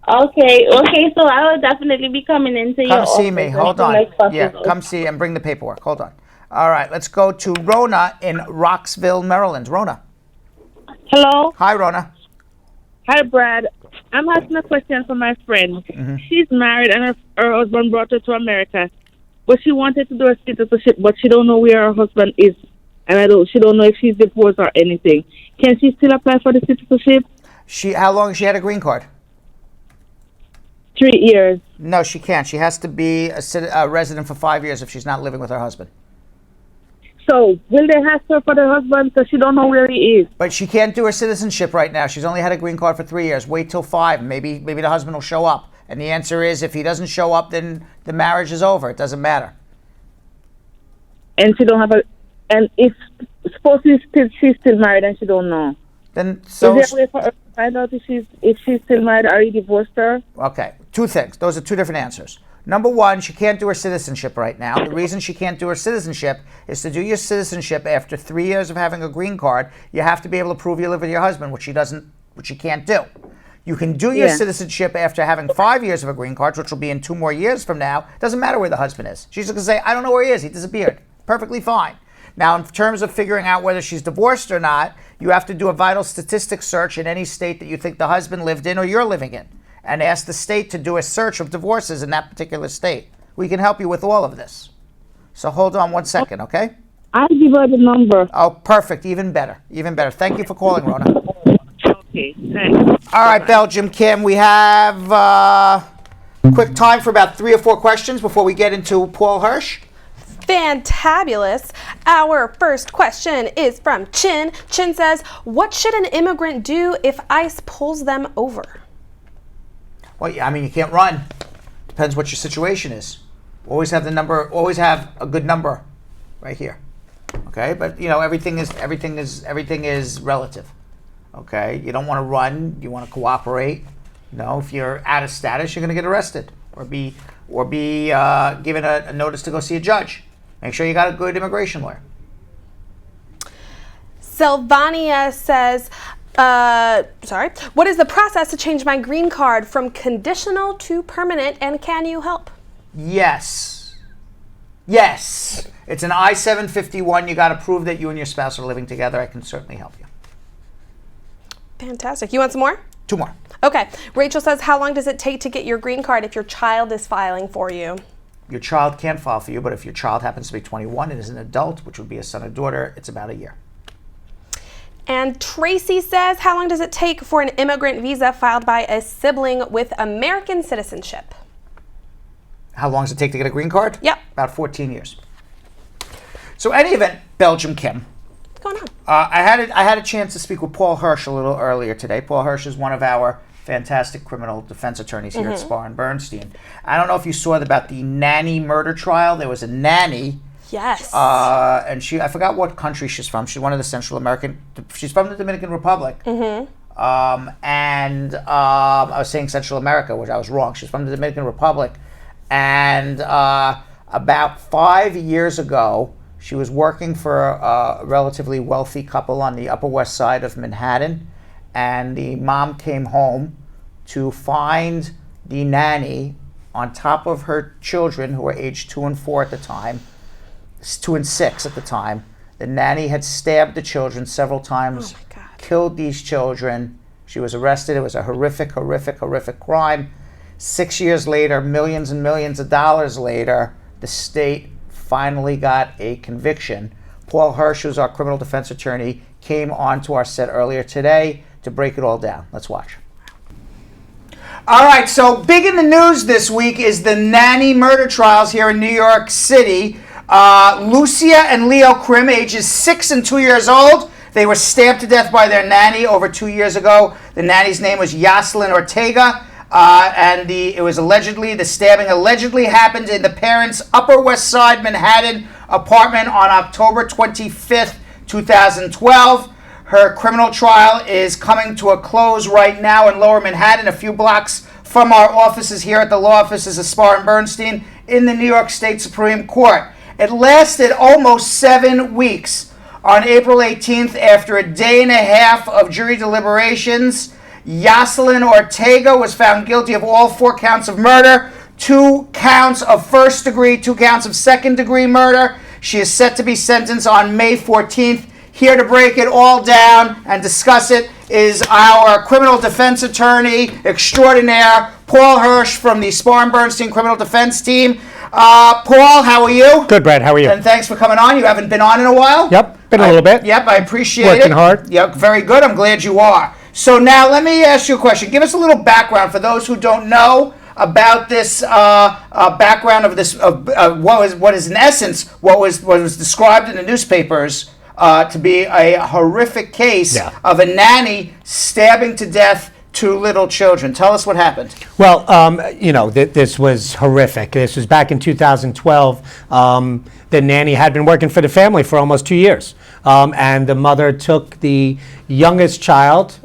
Okay, so I will definitely be coming into your office. Come see me. Hold on. Yeah, come see and bring the paperwork. Hold on. All right, let's go to Rona in Roxville, Maryland. Rona. Hello. Hi, Rona. Hi, Brad. I'm asking a question for my friend. Mm-hmm. She's married and her husband brought her to America. But she wanted to do a citizenship, but she don't know where her husband is. And she don't know if she's divorced or anything. Can she still apply for the citizenship? How long has she had a green card? 3 years. No, she can't. She has to be a resident for 5 years if she's not living with her husband. So, will they ask her for the husband so she don't know where he is? But she can't do her citizenship right now. She's only had a green card for 3 years. Wait till 5. Maybe the husband will show up. And the answer is, if he doesn't show up, then the marriage is over. It doesn't matter. And she don't have and if suppose she's still married and she don't know. Then so is there a way for her to find out if she's still married or he divorced her? Okay, two things. Those are two different answers. Number one, she can't do her citizenship right now. The reason she can't do her citizenship is to do your citizenship after 3 years of having a green card. You have to be able to prove you live with your husband, which she can't do. You can do your citizenship after having 5 years of a green card, which will be in 2 more years from now. Doesn't matter where the husband is. She's just going to say, I don't know where he is. He disappeared. Perfectly fine. Now, in terms of figuring out whether she's divorced or not, you have to do a vital statistics search in any state that you think the husband lived in or you're living in, and ask the state to do a search of divorces in that particular state. We can help you with all of this. So hold on 1 second, okay? I'll give her the number. Oh, perfect. Even better. Even better. Thank you for calling, Rona. Okay, thanks. All right, Belgium Kim, we have quick time for about 3 or 4 questions before we get into Paul Hirsch. Fantabulous. Our first question is from Chin. Chin says, what should an immigrant do if ICE pulls them over? Well, I mean, you can't run. Depends what your situation is. Always have a good number right here. Okay? But, everything is relative. Okay? You don't want to run, you want to cooperate. If you're out of status, you're going to get arrested or be given a notice to go see a judge. Make sure you got a good immigration lawyer. Sylvania says, What is the process to change my green card from conditional to permanent, and can you help? Yes. Yes. It's an I-751. You got to prove that you and your spouse are living together. I can certainly help you. Fantastic. You want some more? 2 more. Okay. Rachel says, how long does it take to get your green card if your child is filing for you? Your child can't file for you, but if your child happens to be 21 and is an adult, which would be a son or daughter, it's about a year. And Tracy says, how long does it take for an immigrant visa filed by a sibling with American citizenship? How long does it take to get a green card? Yep. About 14 years. So any event, Belgium Kim. What's going on? I had a chance to speak with Paul Hirsch a little earlier today. Paul Hirsch is one of our fantastic criminal defense attorneys here at Spar and Bernstein. I don't know if you saw about the nanny murder trial. There was a nanny. Yes. And I forgot what country she's from. She's one of the Central American. She's from the Dominican Republic. I was saying Central America, which I was wrong. She's from the Dominican Republic. And about 5 years ago, she was working for a relatively wealthy couple on the Upper West Side of Manhattan. And the mom came home to find the nanny on top of her children, who were aged 2 and 4 at the time. 2 and 6 at the time. The nanny had stabbed the children several times, killed these children. She was arrested. It was a horrific, horrific, horrific crime. 6 years later, millions and millions of dollars later, the state finally got a conviction. Paul Hirsch, who's our criminal defense attorney, came onto our set earlier today to break it all down. Let's watch. All right, so big in the news this week is the nanny murder trials here in New York City. Lucia and Leo Krim, ages 6 and 2 years old. They were stabbed to death by their nanny over 2 years ago. The nanny's name was Yoselin Ortega, and the stabbing allegedly happened in the parents' Upper West Side Manhattan apartment on October 25th, 2012. Her criminal trial is coming to a close right now in Lower Manhattan, a few blocks from our offices here at the law offices of Spar and Bernstein in the New York State Supreme Court. It lasted almost 7 weeks. On April 18th, after a day and a half of jury deliberations, Yoselin Ortega was found guilty of all 4 counts of murder, 2 counts of first degree, 2 counts of second degree murder. She is set to be sentenced on May 14th. Here to break it all down and discuss it is our criminal defense attorney extraordinaire, Paul Hirsch from the Spar and Bernstein criminal defense team. Paul, how are you? Good, Brad. How are you? And thanks for coming on. You haven't been on in a while? Yep, been a little bit. Yep, I appreciate it. Working hard. Yep, very good. I'm glad you are. So now let me ask you a question. Give us a little background for those who don't know about this background of this what is in essence what was described in the newspapers to be a horrific case of a nanny stabbing to death 2 little children. Tell us what happened. Well, this was horrific. This was back in 2012. The nanny had been working for the family for almost 2 years. And the mother took the youngest child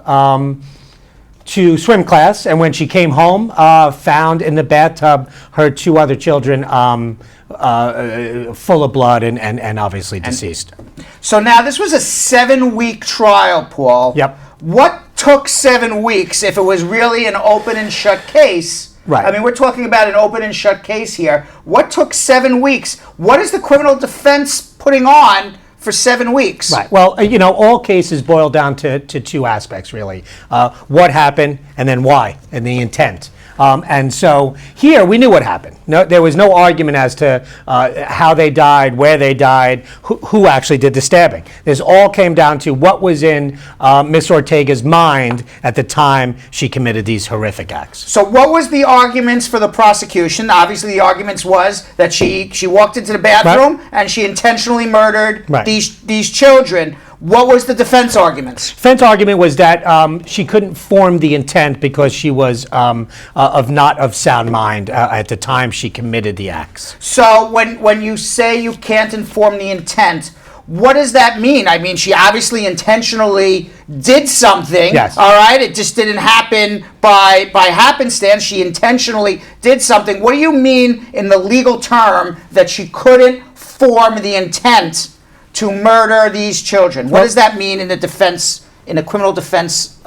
to swim class. And when she came home, found in the bathtub her 2 other children full of blood and obviously deceased. So now this was a 7-week trial, Paul. Yep. What took 7 weeks if it was really an open and shut case? Right. I mean, we're talking about an open and shut case here. What took 7 weeks? What is the criminal defense putting on for 7 weeks? Right. Well, all cases boil down to 2 aspects, really. What happened and then why and the intent. And so here we knew what happened. No, there was no argument as to how they died, where they died, who actually did the stabbing. This all came down to what was in Miss Ortega's mind at the time she committed these horrific acts. So what was the arguments for the prosecution? Obviously the arguments was that she walked into the bathroom and she intentionally murdered these children. What was the defense arguments? Defense argument was that she couldn't form the intent because she was not of sound mind at the time she committed the acts. So when you say you can't inform the intent, what does that mean? I mean, she obviously intentionally did something. Yes. All right. It just didn't happen by happenstance. She intentionally did something. What do you mean in the legal term that she couldn't form the intent to murder these children? What does that mean in the defense in a criminal defense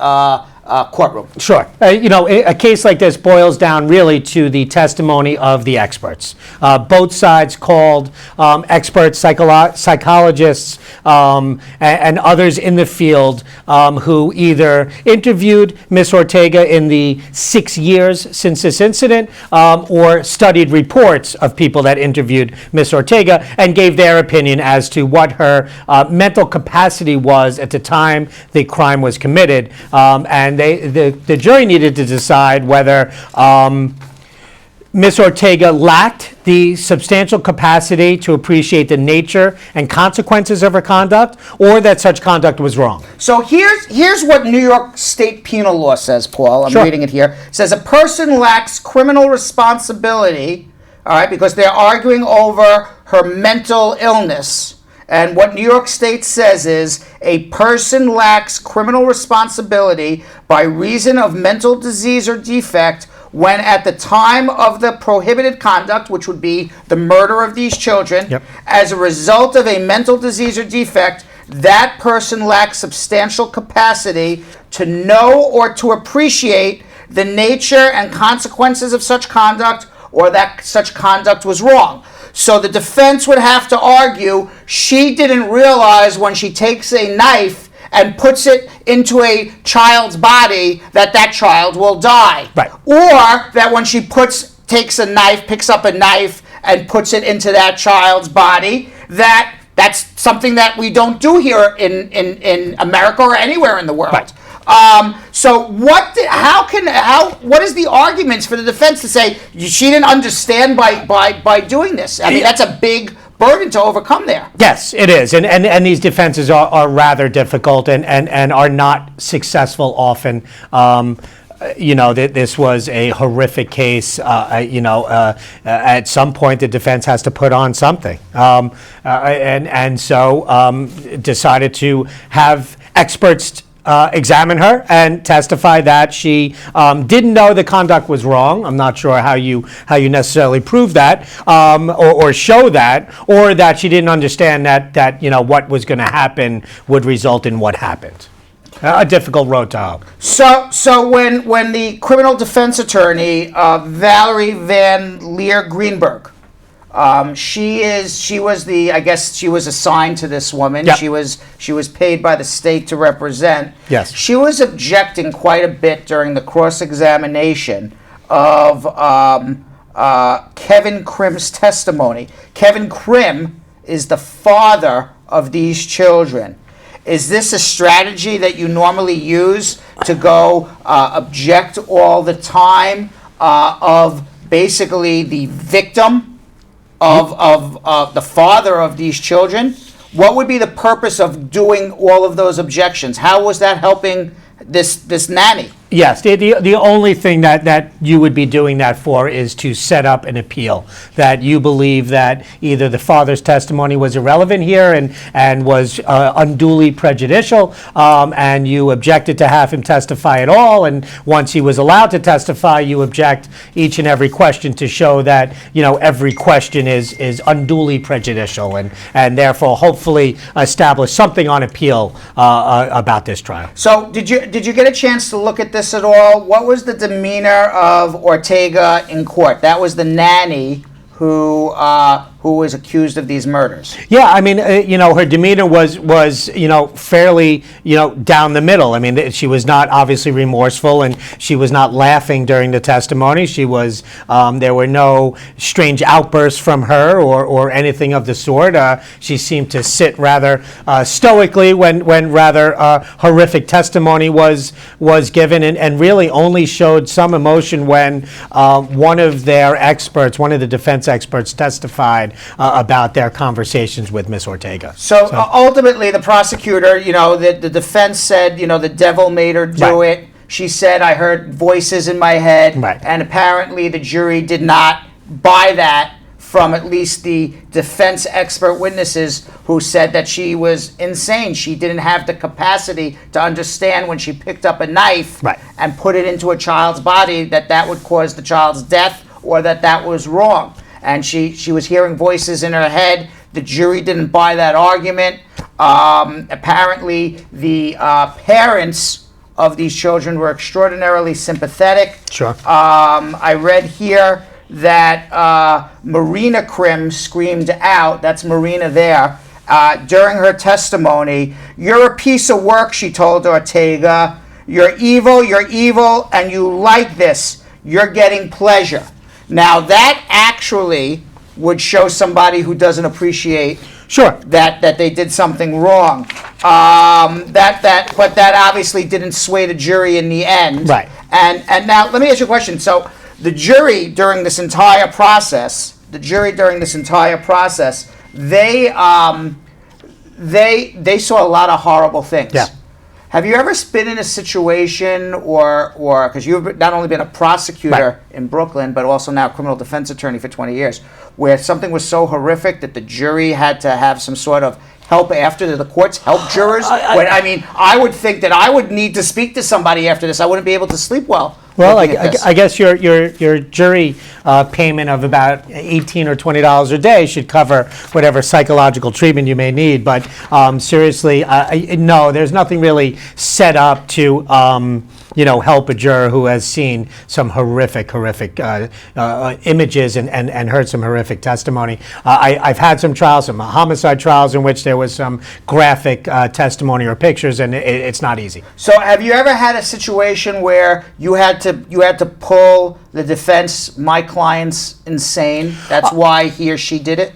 courtroom? Sure. A case like this boils down really to the testimony of the experts. Both sides called expert psychologists and others in the field who either interviewed Ms. Ortega in the 6 years since this incident or studied reports of people that interviewed Ms. Ortega and gave their opinion as to what her mental capacity was at the time the crime was committed. And the jury needed to decide whether Ms. Ortega lacked the substantial capacity to appreciate the nature and consequences of her conduct, or that such conduct was wrong. So here's what New York State penal law says, Paul. I'm reading it here. It says a person lacks criminal responsibility, all right, because they're arguing over her mental illness. And what New York State says is a person lacks criminal responsibility by reason of mental disease or defect when at the time of the prohibited conduct, which would be the murder of these children, as a result of a mental disease or defect, that person lacks substantial capacity to know or to appreciate the nature and consequences of such conduct or that such conduct was wrong. So the defense would have to argue she didn't realize when she takes a knife and puts it into a child's body that that child will die. Right. Or that when she picks up a knife and puts it into that child's body, that's something that we don't do here in America or anywhere in the world. Right. So what is the arguments for the defense to say she didn't understand by doing this? I mean, that's a big burden to overcome there. Yes, it is. And these defenses are rather difficult and are not successful often. This was a horrific case. At some point, the defense has to put on something. So decided to have experts examine her and testify that she didn't know the conduct was wrong. I'm not sure how you necessarily prove that or show that, or that she didn't understand that what was going to happen would result in what happened. A difficult road to hoe. So when the criminal defense attorney Valerie Van Leer Greenberg, she was assigned to this woman. Yep. She was paid by the state to represent. Yes. She was objecting quite a bit during the cross-examination of Kevin Krim's testimony. Kevin Krim is the father of these children. Is this a strategy that you normally use to go object all the time of basically the victim of the father of these children? What would be the purpose of doing all of those objections? How was that helping this nanny? Yes, the only thing that you would be doing that for is to set up an appeal, that you believe that either the father's testimony was irrelevant here and was unduly prejudicial, and you objected to have him testify at all, and once he was allowed to testify, you object each and every question to show that every question is unduly prejudicial, and therefore hopefully establish something on appeal about this trial. So did you get a chance to look at this at all? What was the demeanor of Ortega in court? That was the nanny who was accused of these murders. Yeah, I mean, her demeanor was fairly, down the middle. I mean, she was not obviously remorseful, and she was not laughing during the testimony. She was, there were no strange outbursts from her or anything of the sort. She seemed to sit rather stoically when rather horrific testimony was given, and really only showed some emotion when one of the defense experts testified about their conversations with Miss Ortega. So ultimately, the prosecutor, the defense said, the devil made her do it. She said, I heard voices in my head. Right. And apparently the jury did not buy that from at least the defense expert witnesses who said that she was insane. She didn't have the capacity to understand when she picked up a knife and put it into a child's body that would cause the child's death or that was wrong. And she was hearing voices in her head. The jury didn't buy that argument. Apparently, the parents of these children were extraordinarily sympathetic. Sure. I read here that Marina Krim screamed out, that's Marina there, during her testimony, "You're a piece of work," she told Ortega. You're evil, and you like this. You're getting pleasure." Now, that actually would show somebody who doesn't appreciate that they did something wrong. But that obviously didn't sway the jury in the end. Right. And now, let me ask you a question. So, the jury during this entire process, they saw a lot of horrible things. Yeah. Have you ever been in a situation, or because you've not only been a prosecutor in Brooklyn, but also now a criminal defense attorney for 20 years, where something was so horrific that the jury had to have some sort of help after the courts help jurors? I would think that I would need to speak to somebody after this. I wouldn't be able to sleep well. Well, I guess your jury payment of about $18 or $20 a day should cover whatever psychological treatment you may need. But seriously, no, there's nothing really set up to help a juror who has seen some horrific images and heard some horrific testimony. I've had some trials, some homicide trials, in which there was some graphic testimony or pictures, and it's not easy. So, have you ever had a situation where you had to pull the defense, "My client's insane, that's why he or she did it"?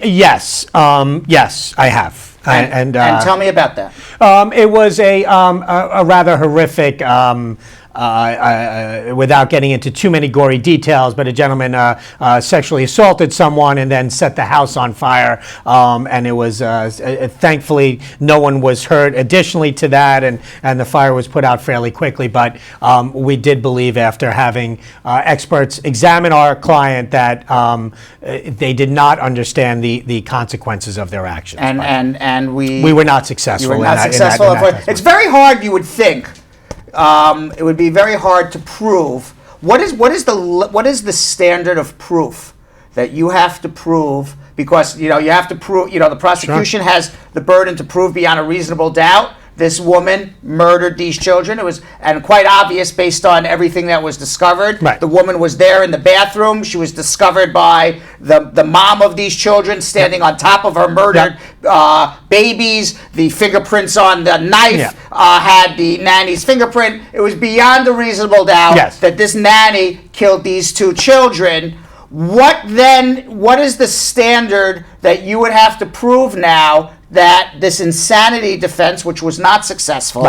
Yes, I have. And tell me about that. It was a rather horrific, without getting into too many gory details, but a gentleman sexually assaulted someone and then set the house on fire. And it was, thankfully, no one was hurt additionally to that, and the fire was put out fairly quickly. But we did believe, after having experts examine our client, that they did not understand the consequences of their actions. And we were not successful. You were not successful. It's very hard, you would think. It would be very hard to prove. What is the standard of proof that you have to prove? Because you have to prove. The prosecution has the burden to prove beyond a reasonable doubt this woman murdered these children. It was quite obvious based on everything that was discovered. Right. The woman was there in the bathroom. She was discovered by the mom of these children standing on top of her murdered babies. The fingerprints on the knife had the nanny's fingerprint. It was beyond a reasonable doubt that this nanny killed these two children. What is the standard that you would have to prove now that this insanity defense, which was not successful,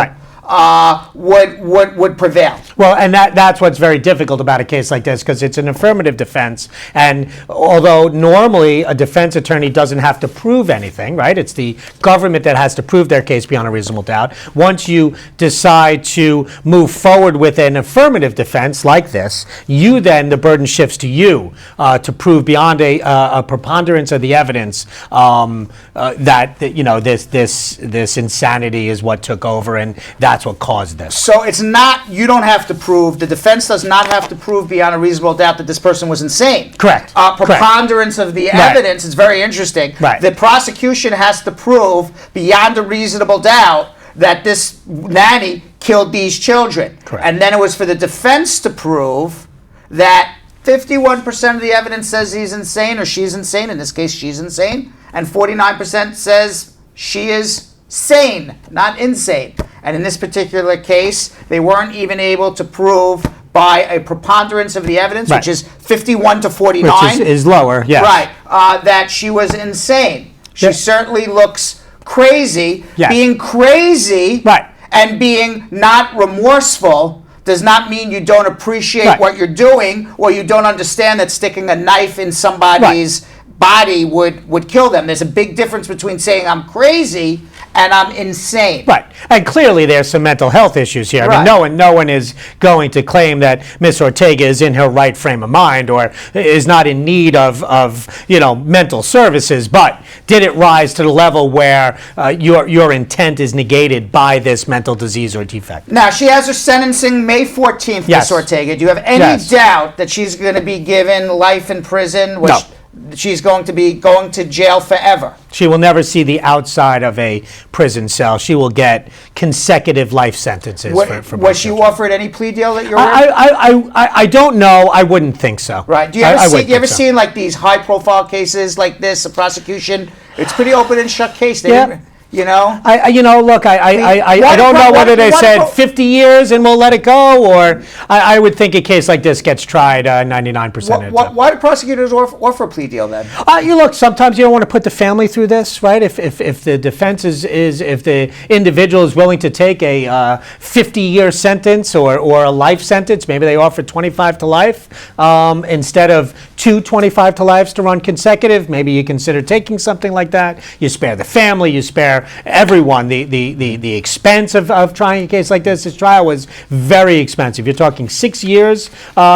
would prevail? Well, and that's what's very difficult about a case like this, because it's an affirmative defense. And although normally a defense attorney doesn't have to prove anything, right? It's the government that has to prove their case beyond a reasonable doubt. Once you decide to move forward with an affirmative defense like this, the burden shifts to you to prove beyond a preponderance of the evidence that this insanity is what took over, and that's what caused this. So it's not, you don't have to prove, the defense does not have to prove beyond a reasonable doubt that this person was insane. Correct. Preponderance of the evidence is very interesting. Right. The prosecution has to prove beyond a reasonable doubt that this nanny killed these children. Correct. And then it was for the defense to prove that 51% of the evidence says he's insane or she's insane. In this case, she's insane. And 49% says she is sane, not insane. And in this particular case, they weren't even able to prove by a preponderance of the evidence, which is 51 to 49. Which is lower, yes. Right, that she was insane. She certainly looks crazy. Yes. Being crazy and being not remorseful does not mean you don't appreciate what you're doing, or you don't understand that sticking a knife in somebody's body would kill them. There's a big difference between saying I'm crazy and I'm insane. Right. And clearly there's some mental health issues here. I mean, no one is going to claim that Miss Ortega is in her right frame of mind or is not in need of mental services, but did it rise to the level where your intent is negated by this mental disease or defect? Now, she has her sentencing May 14th, Miss Ortega. Do you have any doubt that she's going to be given life in prison? No. she's going to be going to jail forever. She will never see the outside of a prison cell. She will get consecutive life sentences. Was she offered any plea deal that you're I don't know. I wouldn't think so. Right. Do you ever see in like these high-profile cases like this, a prosecution? It's pretty open and shut case. You know. I don't know whether they said 50 years and we'll let it go, or I would think a case like this gets tried 99% of the time. Why do prosecutors offer a plea deal then? You look, sometimes you don't want to put the family through this, right? If the defense is if the individual is willing to take a 50-year sentence or a life sentence, maybe they offer 25 to life instead of 25 to lives to run consecutive. Maybe you consider taking something like that. You spare the family, you spare everyone the expense of trying a case like this. This trial was very expensive. You're talking 6 years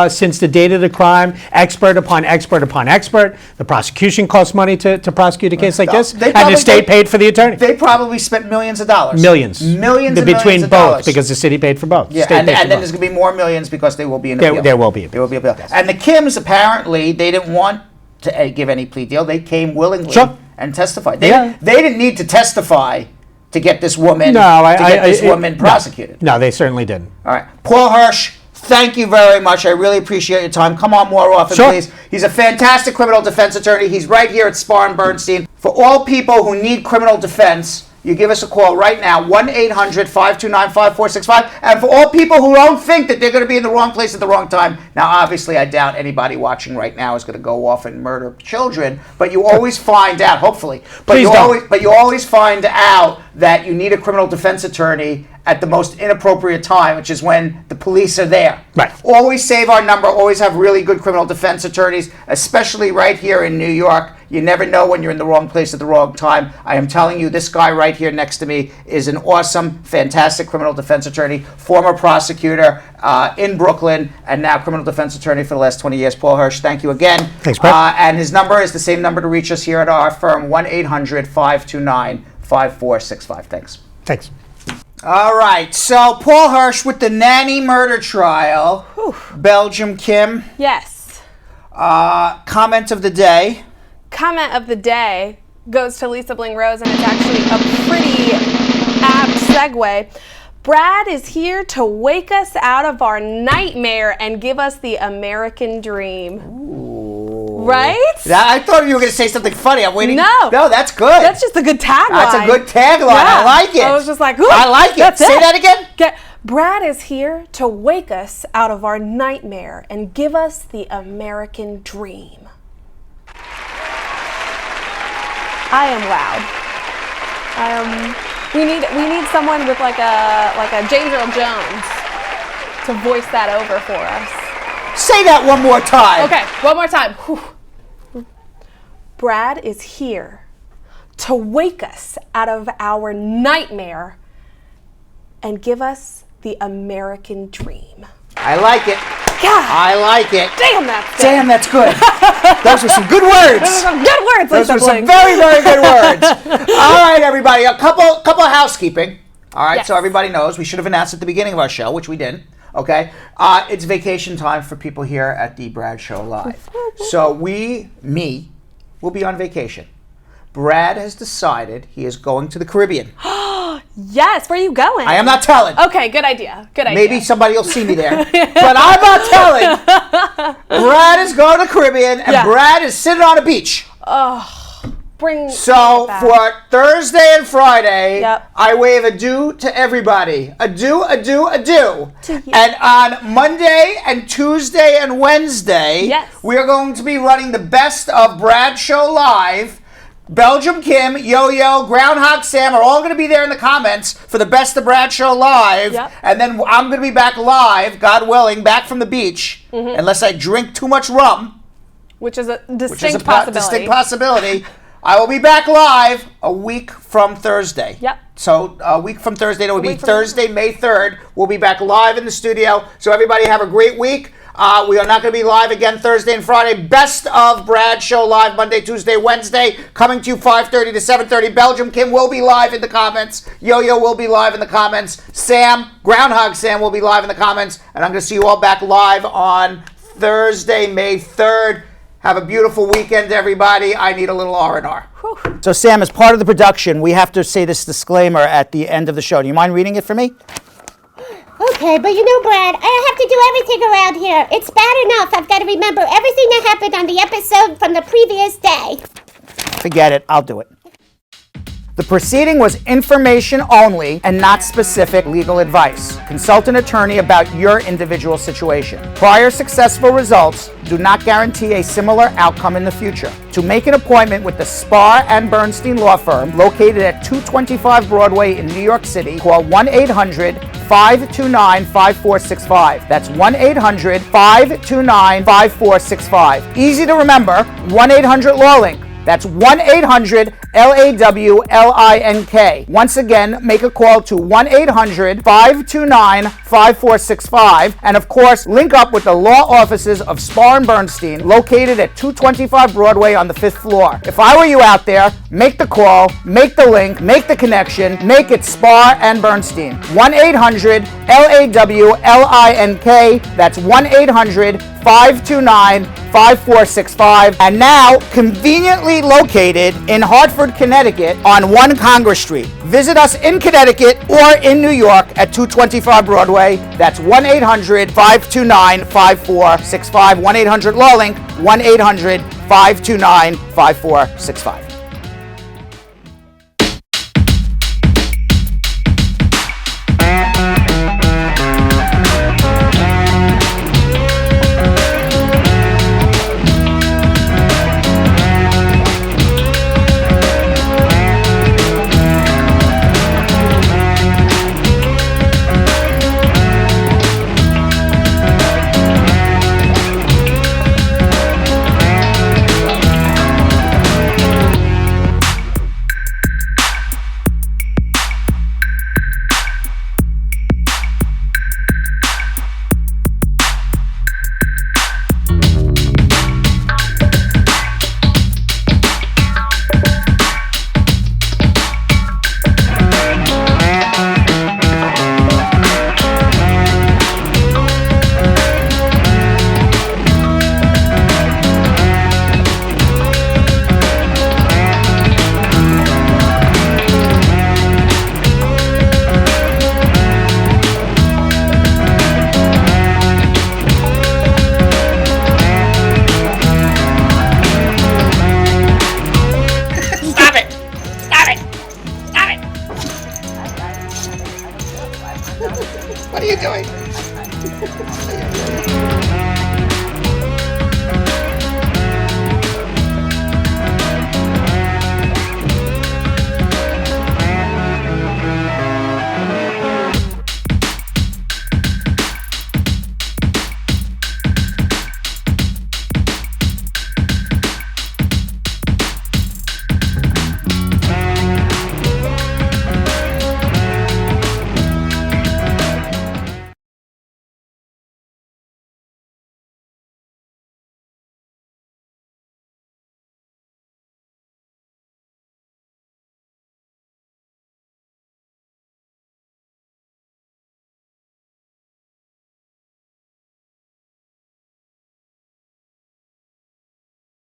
since the date of the crime, expert upon expert upon expert. The prosecution costs money to prosecute a case like this, and the state paid for the attorney. They probably spent millions of dollars. Millions between both, dollars. because the city paid for both. Yeah, and then there's going to be more millions because there will be an appeal. There will be. There will be a appeal. Yes. And the Kims, apparently, they didn't want to give any plea deal. They came willingly and testified. They didn't need to testify to get this woman prosecuted. No, they certainly didn't. All right. Paul Hirsch, thank you very much. I really appreciate your time. Come on more often, please. He's a fantastic criminal defense attorney. He's right here at Spar and Bernstein. For all people who need criminal defense, you give us a call right now, 1-800-529-5465. And for all people who don't think that they're going to be in the wrong place at the wrong time, now obviously I doubt anybody watching right now is going to go off and murder children, but you always find out, hopefully, but you always find out that you need a criminal defense attorney at the most inappropriate time, which is when the police are there. Right. Always save our number, always have really good criminal defense attorneys, especially right here in New York. You never know when you're in the wrong place at the wrong time. I am telling you, this guy right here next to me is an awesome, fantastic criminal defense attorney, former prosecutor in Brooklyn, and now criminal defense attorney for the last 20 years. Paul Hirsch, thank you again. Thanks, Brett. And his number is the same number to reach us here at our firm, 1-800-529-5465. Thanks. All right, so Paul Hirsch with the nanny murder trial. Belgium Kim. Yes. Comment of the day. Comment of the day goes to Lisa Bling Rose, and it's actually a pretty apt segue. Brad is here to wake us out of our nightmare and give us the American dream. Ooh. Right? I thought you were going to say something funny. I'm waiting. No, that's good. That's just a good tagline. That's a good tagline. Yeah. I like it. I was just like, I like it. Say that again. Brad is here to wake us out of our nightmare and give us the American dream. I am wowed. We need someone with like a James Earl Jones to voice that over for us. Say that one more time. Okay, one more time. Whew. Brad is here to wake us out of our nightmare and give us the American dream. I like it. God. I like it. Damn, that's good. Damn, that's good. Those were some good words. Those were some good words. Those were some very, very good words. All right, everybody. A couple of housekeeping. All right, so everybody knows we should have announced at the beginning of our show, which we didn't. Okay, it's vacation time for people here at the Brad Show Live. So we will be on vacation. Brad has decided he is going to the Caribbean. Yes, where are you going? I am not telling. Okay, good idea. Good idea. Maybe somebody will see me there. But I'm not telling. Brad is going to the Caribbean, and Brad is sitting on a beach. So for Thursday and Friday, I wave adieu to everybody. Adieu, adieu, adieu. And on Monday and Tuesday and Wednesday, we are going to be running the best of Brad Show Live. Belgium Kim, Yo-Yo, Groundhog Sam are all going to be there in the comments for the best of Brad Show Live. And then I'm going to be back live, God willing, back from the beach, unless I drink too much rum. Which is a distinct possibility. I will be back live a week from Thursday. So a week from Thursday, it will be Thursday, May 3rd. We'll be back live in the studio. So everybody have a great week. We are not going to be live again Thursday and Friday. Best of Brad Show Live Monday, Tuesday, Wednesday. Coming to you 5:30 to 7:30. Belgium Kim will be live in the comments. Yo-Yo will be live in the comments. Sam, Groundhog Sam will be live in the comments. And I'm going to see you all back live on Thursday, May 3rd. Have a beautiful weekend, everybody. I need a little R&R. So, Sam, as part of the production, we have to say this disclaimer at the end of the show. Do you mind reading it for me? Okay, but you know, Brad, I have to do everything around here. It's bad enough I've got to remember everything that happened on the episode from the previous day. Forget it. I'll do it. The proceeding was information only and not specific legal advice. Consult an attorney about your individual situation. Prior successful results do not guarantee a similar outcome in the future. To make an appointment with the Spar and Bernstein law firm located at 225 Broadway in New York City, call 1-800-529-5465. That's 1-800-529-5465. Easy to remember, 1-800-LAW-LINK. That's 1-800-LAWLINK. Once again, make a call to 1-800-529-5465. And of course, link up with the law offices of Spar and Bernstein, located at 225 Broadway on the 5th floor. If I were you out there, make the call, make the link, make the connection, make it Spar and Bernstein. 1-800-LAWLINK. That's 1-800-529-5465. And now, conveniently located in Hartford, Connecticut on 1 Congress Street. Visit us in Connecticut or in New York at 225 Broadway. That's 1-800-529-5465. 1-800-LAW-LINK. 1-800-529-5465.